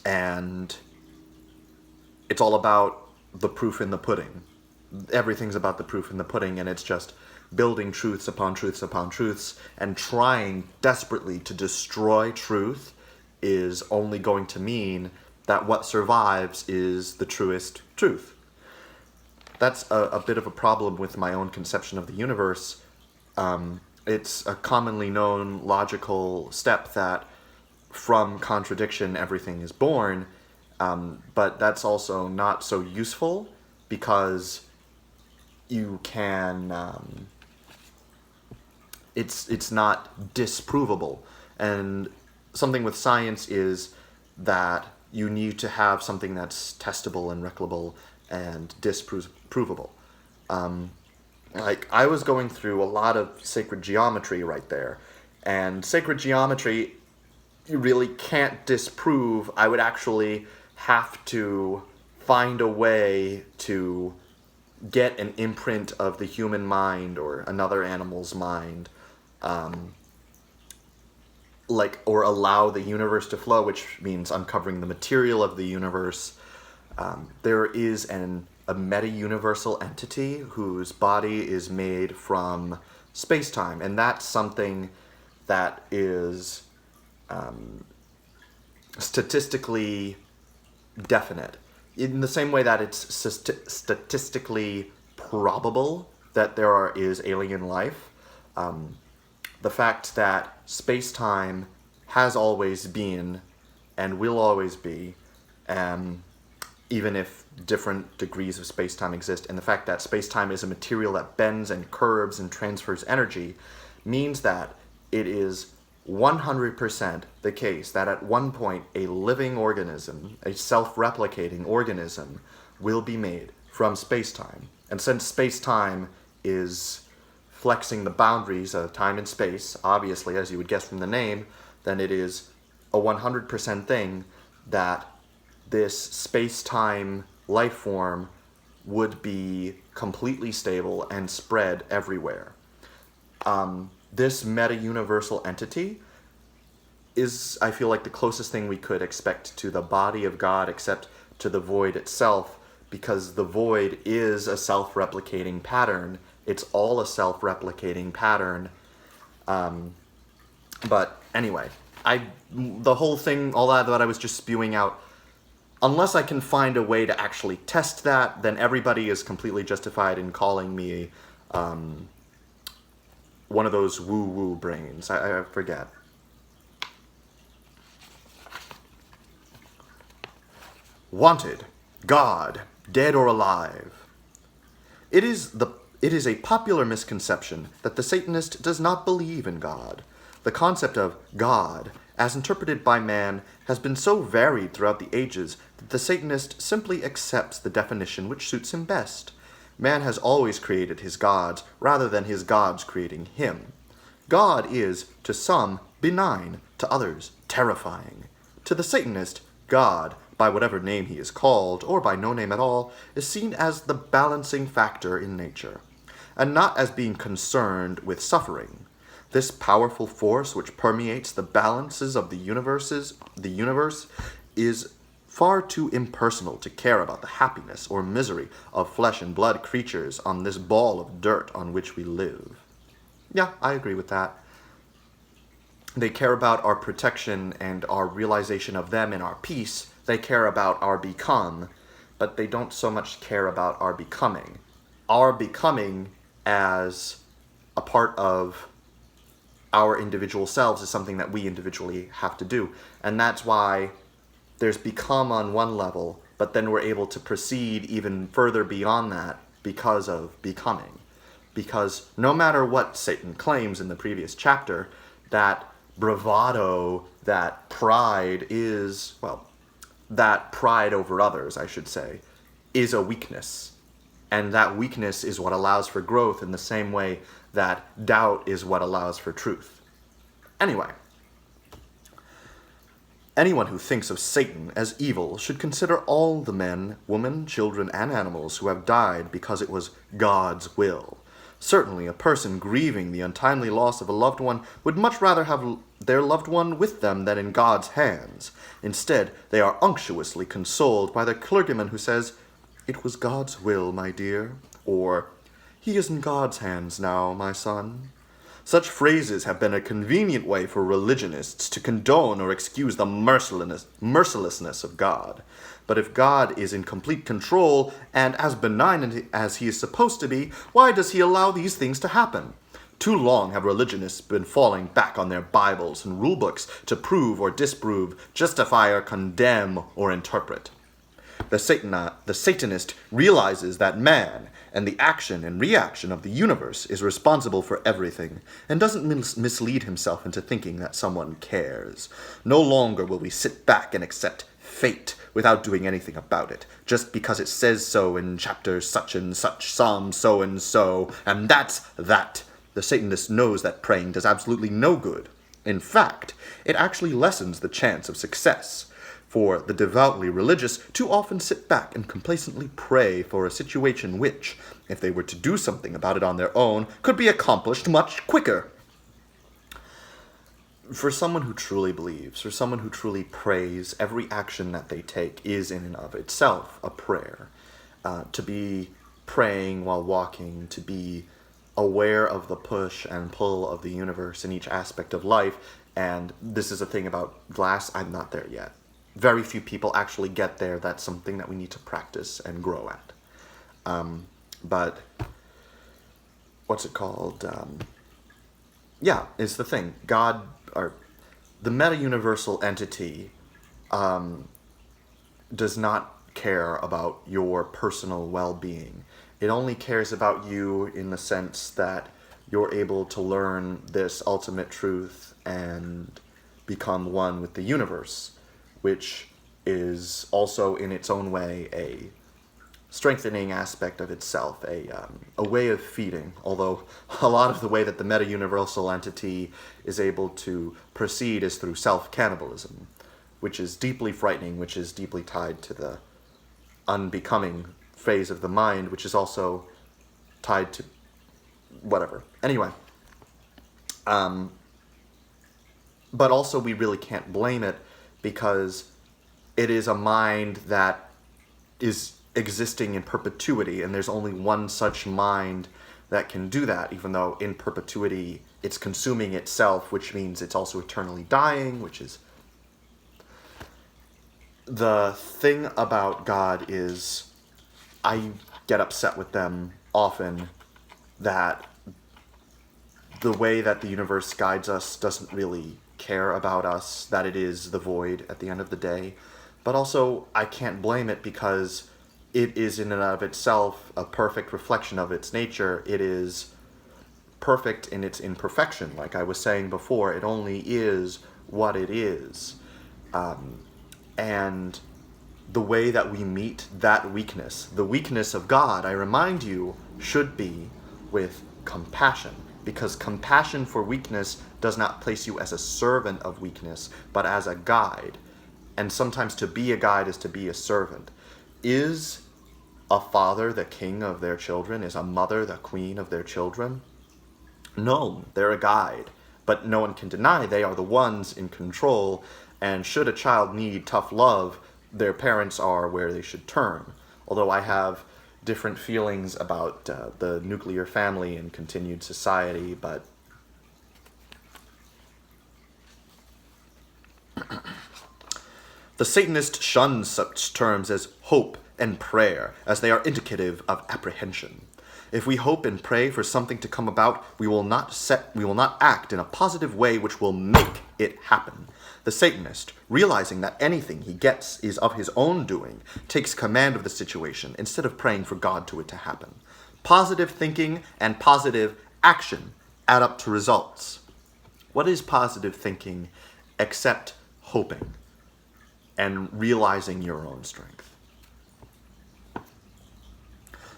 And it's all about the proof in the pudding. Everything's about the proof in the pudding, and it's just building truths upon truths upon truths, and trying desperately to destroy truth is only going to mean that what survives is the truest truth. That's a bit of a problem with my own conception of the universe. It's a commonly known logical step that from contradiction everything is born, but that's also not so useful, because you can, it's not disprovable. And something with science is that you need to have something that's testable and replicable and disprovable. Like, I was going through a lot of sacred geometry right there, and sacred geometry you really can't disprove. I would actually have to find a way to get an imprint of the human mind or another animal's mind, or allow the universe to flow, which means uncovering the material of the universe. There is a meta-universal entity whose body is made from space-time, and that's something that is statistically definite. In the same way that it's statistically probable that there is alien life, the fact that space-time has always been and will always be, even if different degrees of space-time exist, and the fact that space-time is a material that bends and curves and transfers energy, means that it is 100% the case that at one point a living organism, a self-replicating organism, will be made from space-time. And since space-time is flexing the boundaries of time and space, obviously, as you would guess from the name, then it is a 100% thing that this space-time life form would be completely stable and spread everywhere. This meta-universal entity is, I feel like, the closest thing we could expect to the body of God, except to the void itself, because the void is a self-replicating pattern. It's all a self-replicating pattern. But anyway, the whole thing, all that I was just spewing out, unless I can find a way to actually test that, then everybody is completely justified in calling me one of those woo-woo brains. I forget. Wanted. God, dead or alive. It is a popular misconception that the Satanist does not believe in God. The concept of God, as interpreted by man, has been so varied throughout the ages that the Satanist simply accepts the definition which suits him best. Man has always created his gods, rather than his gods creating him. God is, to some, benign, to others, terrifying. To the Satanist, God, by whatever name he is called, or by no name at all, is seen as the balancing factor in nature, and not as being concerned with suffering. This powerful force which permeates the balances of the universe is far too impersonal to care about the happiness or misery of flesh and blood creatures on this ball of dirt on which we live. Yeah, I agree with that. They care about our protection and our realization of them and our peace. They care about our become, but they don't so much care about our becoming. Our becoming as a part of our individual selves is something that we individually have to do. And that's why there's become on one level, but then we're able to proceed even further beyond that because of becoming. Because no matter what Satan claims in the previous chapter, that bravado, that pride over others, I should say, is a weakness. And that weakness is what allows for growth in the same way that doubt is what allows for truth. Anyway, anyone who thinks of Satan as evil should consider all the men, women, children, and animals who have died because it was God's will. Certainly, a person grieving the untimely loss of a loved one would much rather have their loved one with them than in God's hands. Instead, they are unctuously consoled by their clergyman who says, "It was God's will, my dear," or "He is in God's hands now, my son." Such phrases have been a convenient way for religionists to condone or excuse the mercilessness of God. But if God is in complete control and as benign as he is supposed to be, why does he allow these things to happen? Too long have religionists been falling back on their Bibles and rulebooks to prove or disprove, justify or condemn or interpret. The Satanist realizes that man and the action and reaction of the universe is responsible for everything, and doesn't mislead himself into thinking that someone cares. No longer will we sit back and accept fate without doing anything about it, just because it says so in chapter such and such, psalm so and so, and that's that. The Satanist knows that praying does absolutely no good. In fact, it actually lessens the chance of success. For the devoutly religious too often sit back and complacently pray for a situation which, if they were to do something about it on their own, could be accomplished much quicker. For someone who truly believes, for someone who truly prays, every action that they take is in and of itself a prayer. To be praying while walking, to be aware of the push and pull of the universe in each aspect of life, and this is a thing about glass, I'm not there yet. Very few people actually get there. That's something that we need to practice and grow at. But what's it called? It's the thing. God, or the meta-universal entity, does not care about your personal well-being. It only cares about you in the sense that you're able to learn this ultimate truth and become one with the universe, which is also in its own way a strengthening aspect of itself, a way of feeding, although a lot of the way that the meta-universal entity is able to proceed is through self-cannibalism, which is deeply frightening, which is deeply tied to the unbecoming phase of the mind, which is also tied to whatever. Anyway, but also we really can't blame it, because it is a mind that is existing in perpetuity, and there's only one such mind that can do that, even though in perpetuity it's consuming itself, which means it's also eternally dying, which is... The thing about God is, I get upset with them often that the way that the universe guides us doesn't really care about us, that it is the void at the end of the day. But also, I can't blame it, because it is in and of itself a perfect reflection of its nature. It is perfect in its imperfection. Like I was saying before, it only is what it is. And the way that we meet that weakness, the weakness of God, I remind you, should be with compassion. Because compassion for weakness does not place you as a servant of weakness, but as a guide. And sometimes to be a guide is to be a servant. Is a father the king of their children? Is a mother the queen of their children? No, they're a guide. But no one can deny they are the ones in control, and should a child need tough love, their parents are where they should turn. Although I have different feelings about the nuclear family and continued society, but the Satanist shuns such terms as hope and prayer, as they are indicative of apprehension. If we hope and pray for something to come about, we will not act in a positive way which will make it happen. The Satanist, realizing that anything he gets is of his own doing, takes command of the situation instead of praying for God to it to happen. Positive thinking and positive action add up to results. What is positive thinking except hoping and realizing your own strength?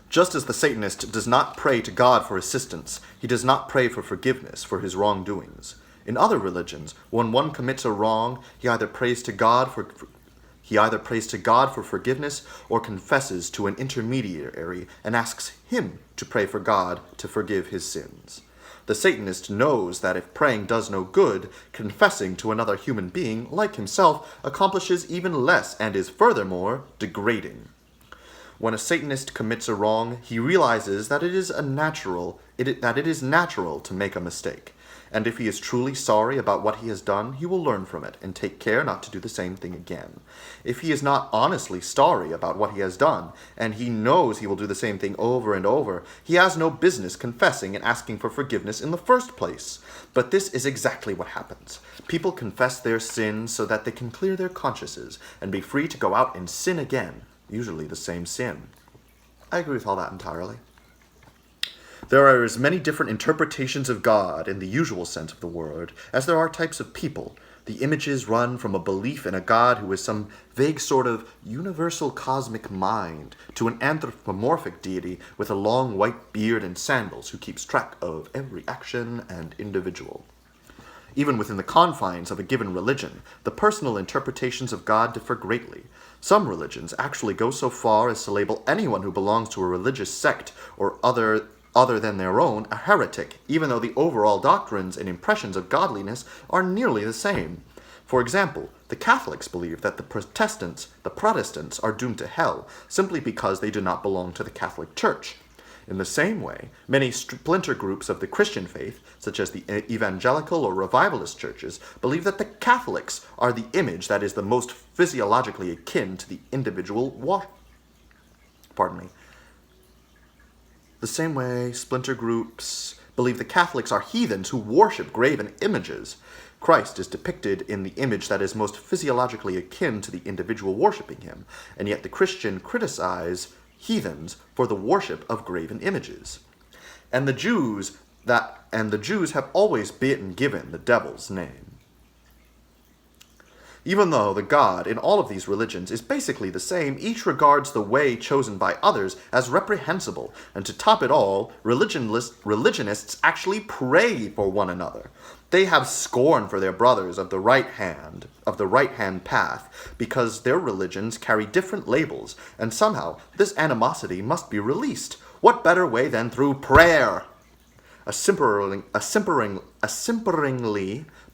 Just as the Satanist does not pray to God for assistance, he does not pray for forgiveness for his wrongdoings. In other religions, when one commits a wrong, he either prays to God for forgiveness or confesses to an intermediary and asks him to pray for God to forgive his sins. The Satanist knows that if praying does no good, confessing to another human being like himself accomplishes even less and is furthermore degrading. When a Satanist commits a wrong, he realizes that it is natural to make a mistake. And if he is truly sorry about what he has done, he will learn from it and take care not to do the same thing again. If he is not honestly sorry about what he has done, and he knows he will do the same thing over and over, he has no business confessing and asking for forgiveness in the first place. But this is exactly what happens. People confess their sins so that they can clear their consciences and be free to go out and sin again, usually the same sin. I agree with all that entirely. There are as many different interpretations of God in the usual sense of the word as there are types of people. The images run from a belief in a God who is some vague sort of universal cosmic mind to an anthropomorphic deity with a long white beard and sandals who keeps track of every action and individual. Even within the confines of a given religion, the personal interpretations of God differ greatly. Some religions actually go so far as to label anyone who belongs to a religious sect or other than their own a heretic, even though the overall doctrines and impressions of godliness are nearly the same. For example, the Catholics believe that the Protestants are doomed to hell simply because they do not belong to the Catholic Church. In the same way, many splinter groups of the Christian faith, such as the evangelical or revivalist churches, believe that the Catholics are the image that is the most physiologically akin to the individual The same way, splinter groups believe the Catholics are heathens who worship graven images. Christ is depicted in the image that is most physiologically akin to the individual worshiping him, and yet the Christian criticize heathens for the worship of graven images. And the Jews have always been given the devil's name. Even though the God in all of these religions is basically the same, each regards the way chosen by others as reprehensible, and to top it all, religionists actually pray for one another. They have scorn for their brothers of the right hand path, because their religions carry different labels, and somehow this animosity must be released. What better way than through prayer? A simperingly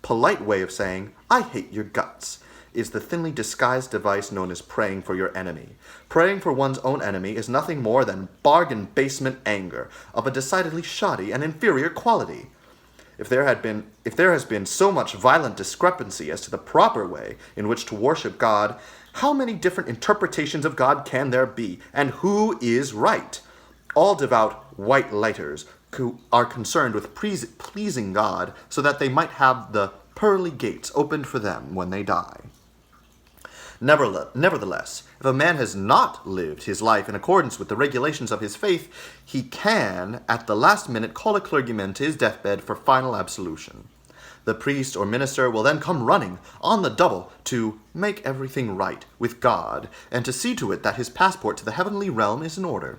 polite way of saying, I hate your guts, is the thinly disguised device known as praying for your enemy. Praying for one's own enemy is nothing more than bargain basement anger of a decidedly shoddy and inferior quality. If there has been so much violent discrepancy as to the proper way in which to worship God, how many different interpretations of God can there be, and who is right? All devout white lighters who are concerned with pleasing God so that they might have the pearly gates opened for them when they die. Nevertheless, if a man has not lived his life in accordance with the regulations of his faith, he can, at the last minute, call a clergyman to his deathbed for final absolution. The priest or minister will then come running on the double to make everything right with God and to see to it that his passport to the heavenly realm is in order.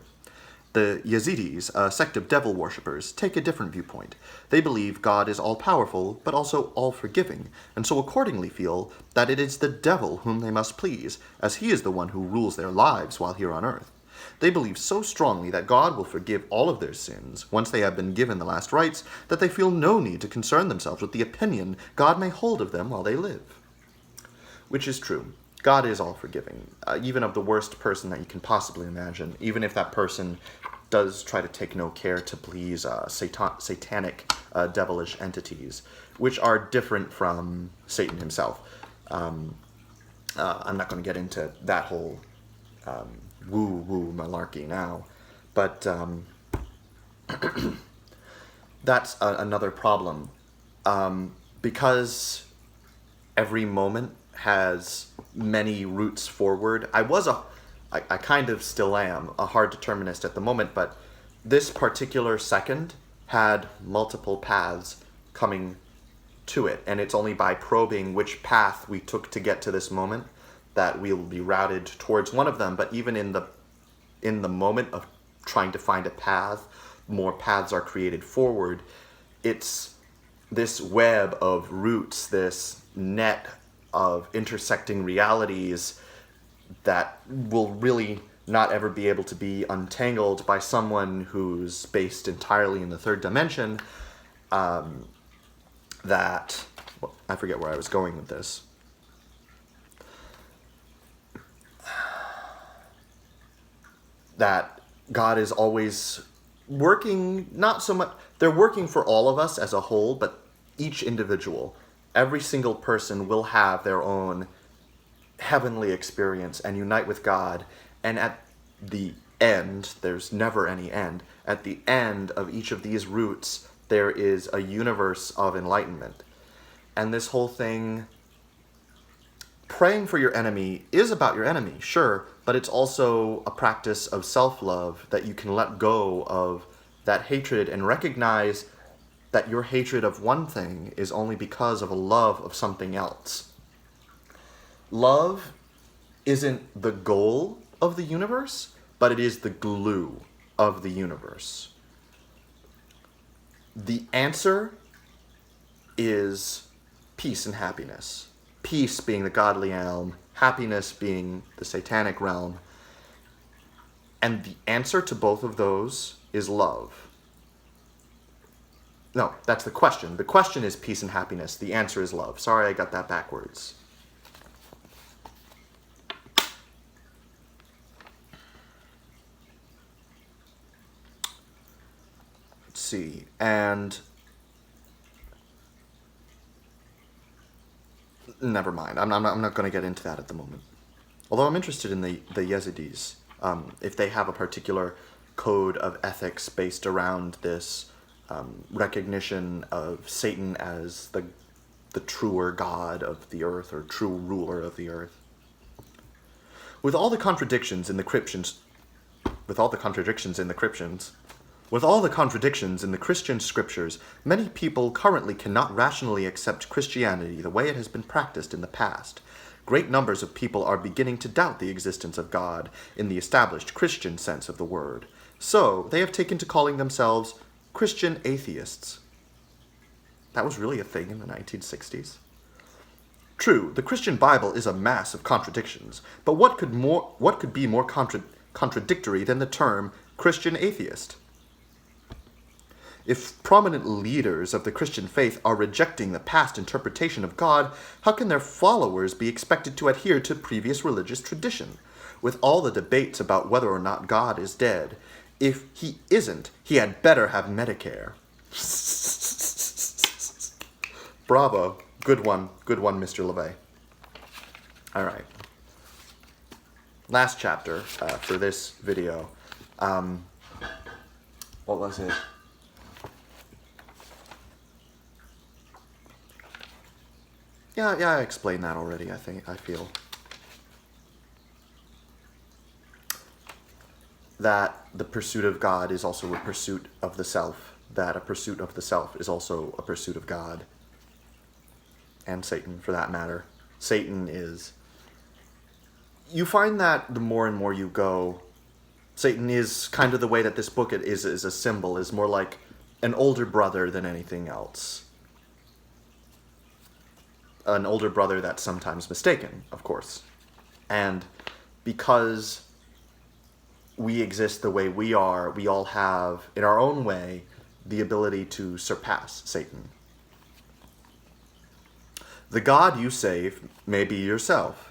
The Yazidis, a sect of devil worshippers, take a different viewpoint. They believe God is all-powerful, but also all-forgiving, and so accordingly feel that it is the devil whom they must please, as he is the one who rules their lives while here on earth. They believe so strongly that God will forgive all of their sins once they have been given the last rites that they feel no need to concern themselves with the opinion God may hold of them while they live. Which is true. God is all-forgiving, even of the worst person that you can possibly imagine, even if that person does try to take no care to please satanic, devilish entities, which are different from Satan himself. I'm not going to get into that whole woo-woo malarkey now, but that's another problem. Because every moment has many routes forward. I kind of still am a hard determinist at the moment, but this particular second had multiple paths coming to it, and it's only by probing which path we took to get to this moment that we will be routed towards one of them. But even in the moment of trying to find a path, more paths are created forward. It's this web of roots, this net of intersecting realities that will really not ever be able to be untangled by someone who's based entirely in the third dimension. I forget where I was going with this. That God is always working, not so much, they're working for all of us as a whole, but each individual, every single person will have their own heavenly experience and unite with God. And at the end, there's never any end, at the end of each of these routes, there is a universe of enlightenment. And this whole thing, praying for your enemy is about your enemy, sure, but it's also a practice of self-love, that you can let go of that hatred and recognize that your hatred of one thing is only because of a love of something else. Love isn't the goal of the universe, but it is the glue of the universe. The answer is peace and happiness. Peace being the godly realm, happiness being the satanic realm. And the answer to both of those is love. No, that's the question. The question is peace and happiness. The answer is love. Sorry, I got that backwards. Let's see. And never mind. I'm not going to get into that at the moment. Although I'm interested in the Yazidis. If they have a particular code of ethics based around this recognition of Satan as the truer god of the earth, or true ruler of the earth. With all the contradictions in the Christian scriptures, many people currently cannot rationally accept Christianity the way it has been practiced in the past. Great numbers of people are beginning to doubt the existence of God in the established Christian sense of the word. So, they have taken to calling themselves Christian atheists. That was really a thing in the 1960s. True, the Christian Bible is a mass of contradictions, but what could be more contradictory than the term Christian atheist? If prominent leaders of the Christian faith are rejecting the past interpretation of God, how can their followers be expected to adhere to previous religious tradition? With all the debates about whether or not God is dead, if he isn't, he had better have Medicare. Bravo. Good one, Mr. LaVeyan. All right. Last chapter for this video. What was it? Yeah, I explained that already, I feel. that the pursuit of God is also a pursuit of the self, that a pursuit of the self is also a pursuit of God, and Satan, for that matter. Satan is... You find that the more and more you go, Satan is kind of the way that this book is a symbol, is more like an older brother than anything else. An older brother that's sometimes mistaken, of course. And because we exist the way we are, we all have, in our own way, the ability to surpass Satan. The God you save may be yourself.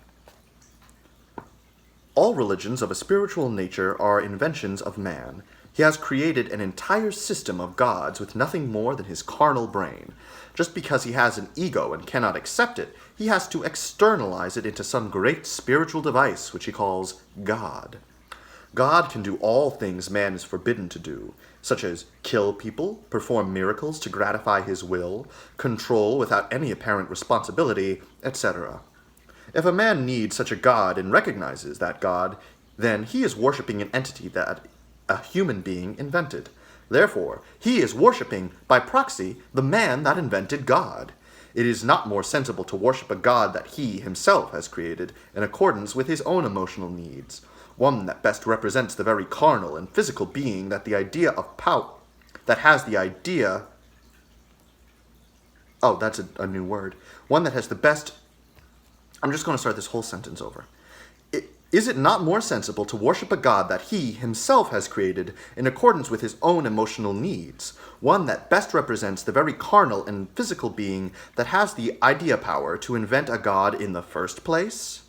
All religions of a spiritual nature are inventions of man. He has created an entire system of gods with nothing more than his carnal brain. Just because he has an ego and cannot accept it, he has to externalize it into some great spiritual device which he calls God. God can do all things man is forbidden to do, such as kill people, perform miracles to gratify his will, control without any apparent responsibility, etc. If a man needs such a God and recognizes that God, then he is worshipping an entity that a human being invented. Therefore, he is worshipping, by proxy, the man that invented God. It is not more sensible to worship a God that he himself has created in accordance with his own emotional needs, one that best represents the very carnal and physical being that the idea of power, that has the idea... Oh, that's a new word. One that has the best... I'm just going to start this whole sentence over. Is it not more sensible to worship a God that he himself has created in accordance with his own emotional needs, one that best represents the very carnal and physical being that has the idea power to invent a God in the first place?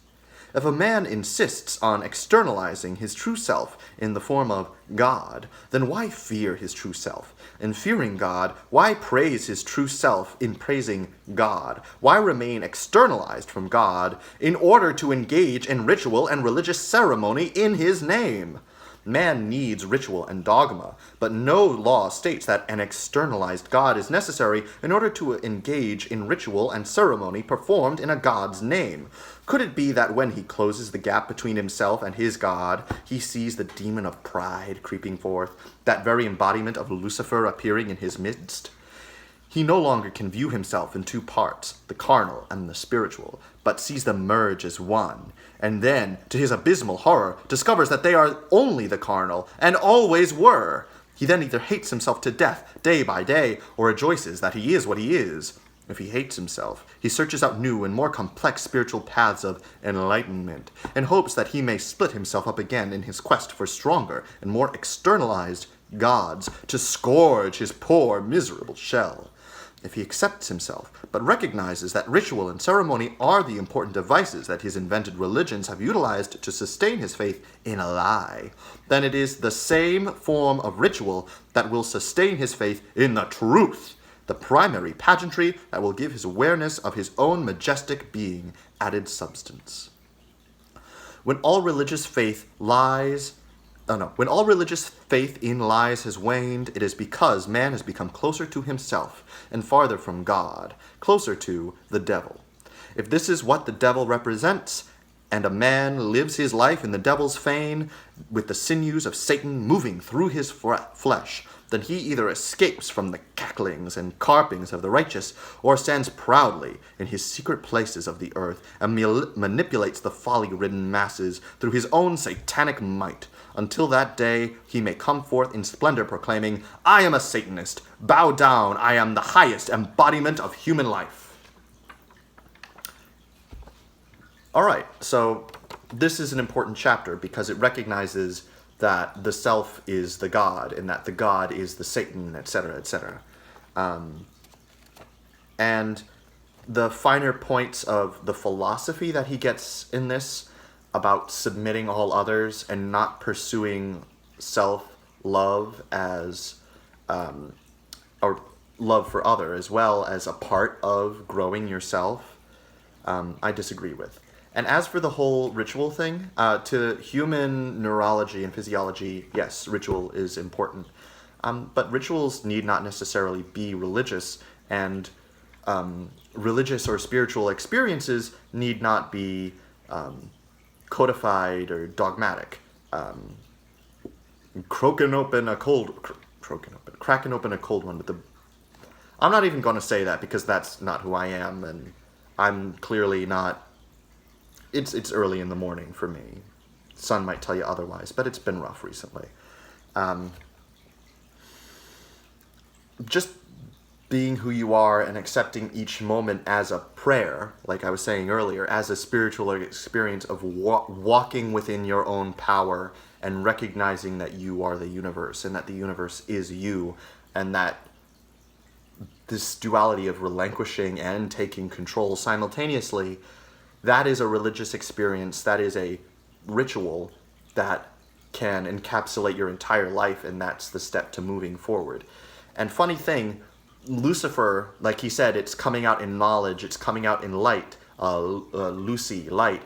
If a man insists on externalizing his true self in the form of God, then why fear his true self? In fearing God, why praise his true self in praising God? Why remain externalized from God in order to engage in ritual and religious ceremony in his name? Man needs ritual and dogma, but no law states that an externalized God is necessary in order to engage in ritual and ceremony performed in a God's name. Could it be that when he closes the gap between himself and his God, he sees the demon of pride creeping forth, that very embodiment of Lucifer appearing in his midst? He no longer can view himself in two parts, the carnal and the spiritual, but sees them merge as one, and then, to his abysmal horror, discovers that they are only the carnal, and always were. He then either hates himself to death, day by day, or rejoices that he is what he is. If he hates himself, he searches out new and more complex spiritual paths of enlightenment, and hopes that he may split himself up again in his quest for stronger and more externalized gods to scourge his poor, miserable shell. If he accepts himself, but recognizes that ritual and ceremony are the important devices that his invented religions have utilized to sustain his faith in a lie, then it is the same form of ritual that will sustain his faith in the truth, the primary pageantry that will give his awareness of his own majestic being added substance. When all religious faith When all religious faith in lies has waned, it is because man has become closer to himself and farther from God, closer to the devil. If this is what the devil represents, and a man lives his life in the devil's fane, with the sinews of Satan moving through his flesh, then he either escapes from the cacklings and carpings of the righteous, or stands proudly in his secret places of the earth, and manipulates the folly-ridden masses through his own satanic might. Until that day, he may come forth in splendor proclaiming, "I am a Satanist. Bow down. I am the highest embodiment of human life." All right, so this is an important chapter because it recognizes that the self is the God and that the God is the Satan, etc., etc. And the finer points of the philosophy that he gets in this about submitting all others and not pursuing self-love as, or love for other as well as a part of growing yourself, I disagree with. And as for the whole ritual thing, to human neurology and physiology, yes, ritual is important. But rituals need not necessarily be religious, and religious or spiritual experiences need not be codified or dogmatic. cracking open a cold one with the... I'm not even going to say that because that's not who I am, and I'm clearly not... It's early in the morning for me. Sun might tell you otherwise, but it's been rough recently. Just being who you are and accepting each moment as a prayer, like I was saying earlier, as a spiritual experience of walking within your own power and recognizing that you are the universe and that the universe is you, and that this duality of relinquishing and taking control simultaneously, that is a religious experience, that is a ritual that can encapsulate your entire life, and that's the step to moving forward. And funny thing, Lucifer, like he said, it's coming out in knowledge, it's coming out in light, Lucy, light.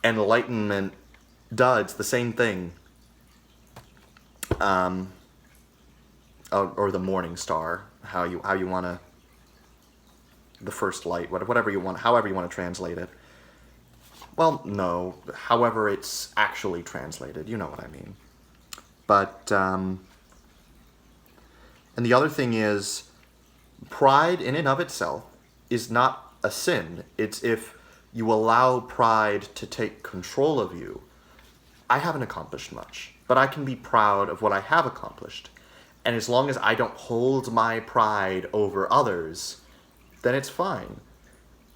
Enlightenment, it's the same thing. Or the morning star, how you want to, the first light, whatever you want, however you want to translate it. Well, no, however it's actually translated, you know what I mean. But, and the other thing is, pride in and of itself is not a sin. It's if you allow pride to take control of you. I haven't accomplished much, but I can be proud of what I have accomplished. And as long as I don't hold my pride over others, then it's fine.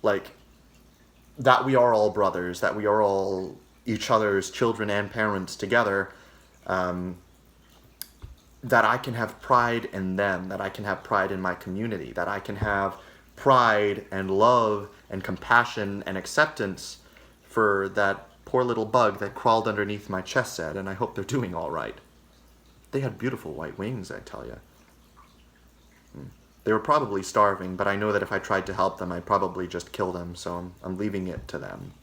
Like, that we are all brothers, that we are all each other's children and parents together, that I can have pride in them, that I can have pride in my community, that I can have pride and love and compassion and acceptance for that poor little bug that crawled underneath my chest set, and I hope they're doing all right. They had beautiful white wings, I tell you. They were probably starving, but I know that if I tried to help them, I'd probably just kill them, so I'm leaving it to them.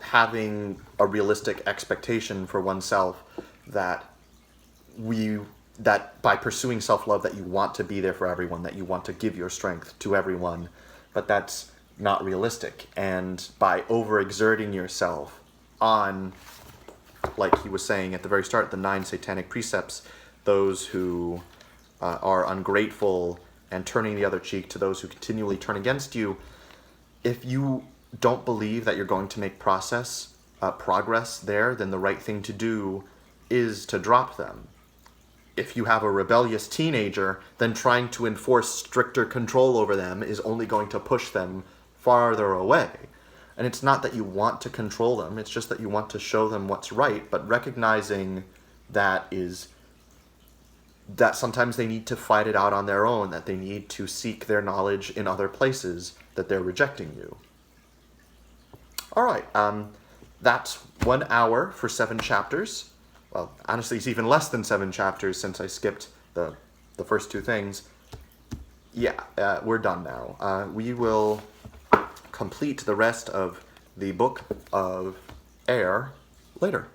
Having a realistic expectation for oneself that by pursuing self-love that you want to be there for everyone, that you want to give your strength to everyone, but that's not realistic. And by overexerting yourself on, like he was saying at the very start, the 9 satanic precepts, those who are ungrateful and turning the other cheek to those who continually turn against you, if you don't believe that you're going to make progress there, then the right thing to do is to drop them. If you have a rebellious teenager, then trying to enforce stricter control over them is only going to push them farther away. And it's not that you want to control them, it's just that you want to show them what's right, but recognizing that sometimes they need to fight it out on their own, that they need to seek their knowledge in other places, that they're rejecting you. All right, that's 1 hour for 7 chapters. Well, honestly, it's even less than 7 chapters since I skipped the first 2 things. Yeah, we're done now. We will complete the rest of the Book of Air later.